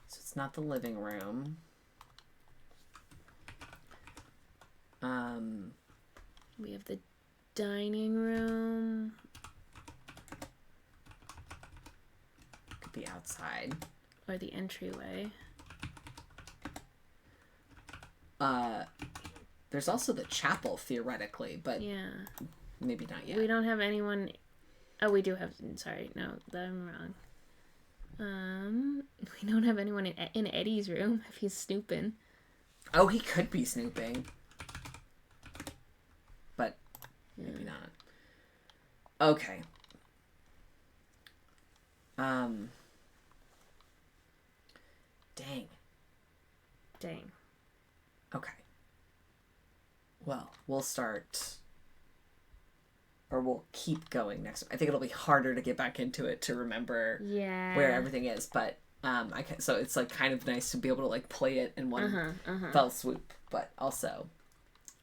it's not the living room. We have the dining room. Could be outside. Or the entryway. There's also the chapel, theoretically, but yeah, maybe not yet. We don't have anyone... Oh, we do have... Sorry, no, I'm wrong. We don't have anyone in Eddie's room if he's snooping. Oh, he could be snooping. But maybe not. Okay. Dang. Okay. Well, we'll start... Or we'll keep going next. I think it'll be harder to get back into it to remember where everything is. But so it's like kind of nice to be able to like play it in one fell swoop. But also...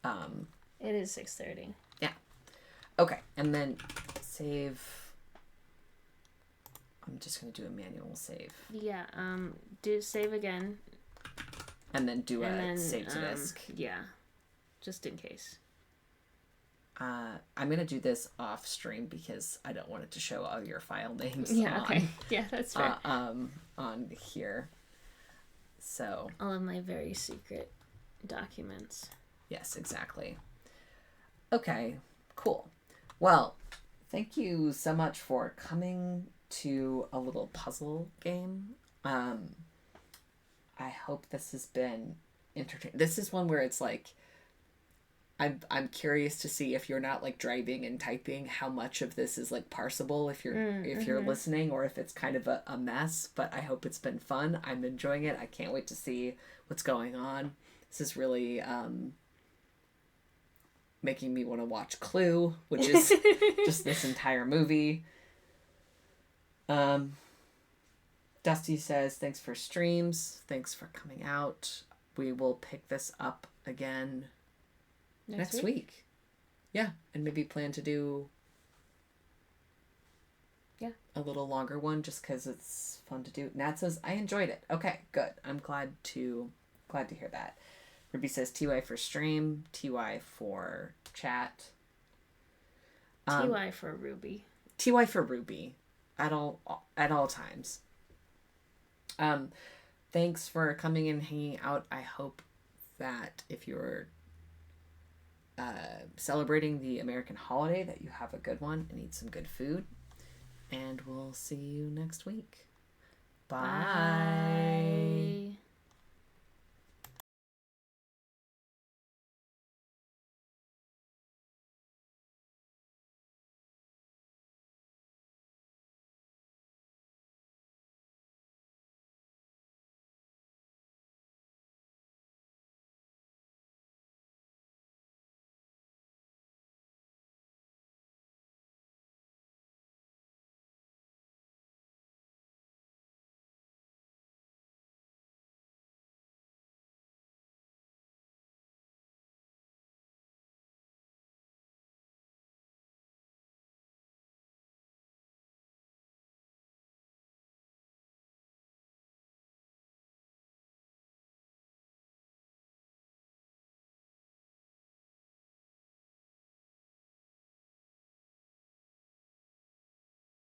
it is 6:30. Yeah. Okay. And then save... I'm just going to do a manual save. Yeah. Do save again. And then do a save to disk. Yeah. Just in case. I'm going to do this off stream because I don't want it to show all your file names okay. Yeah, that's fair. On here. So. All of my very secret documents. Yes, exactly. Okay, cool. Well, thank you so much for coming to a little puzzle game. I hope this has been entertaining. This is one where it's like I'm curious to see if you're not like driving and typing how much of this is like parsable if you're listening, or if it's kind of a mess. But I hope it's been fun. I'm enjoying it. I can't wait to see what's going on. This is really making me want to watch Clue, which is just this entire movie. Dusty says, thanks for streams. Thanks for coming out. We will pick this up again next week. Yeah, and maybe plan to do a little longer one just because it's fun to do. Nat says, I enjoyed it. Okay, good. I'm glad to hear that. Ruby says, TY for stream, TY for chat. TY for Ruby. TY for Ruby at all times. Thanks for coming and hanging out. I hope that if you're celebrating the American holiday, that you have a good one and eat some good food. And we'll see you next week. Bye. Bye.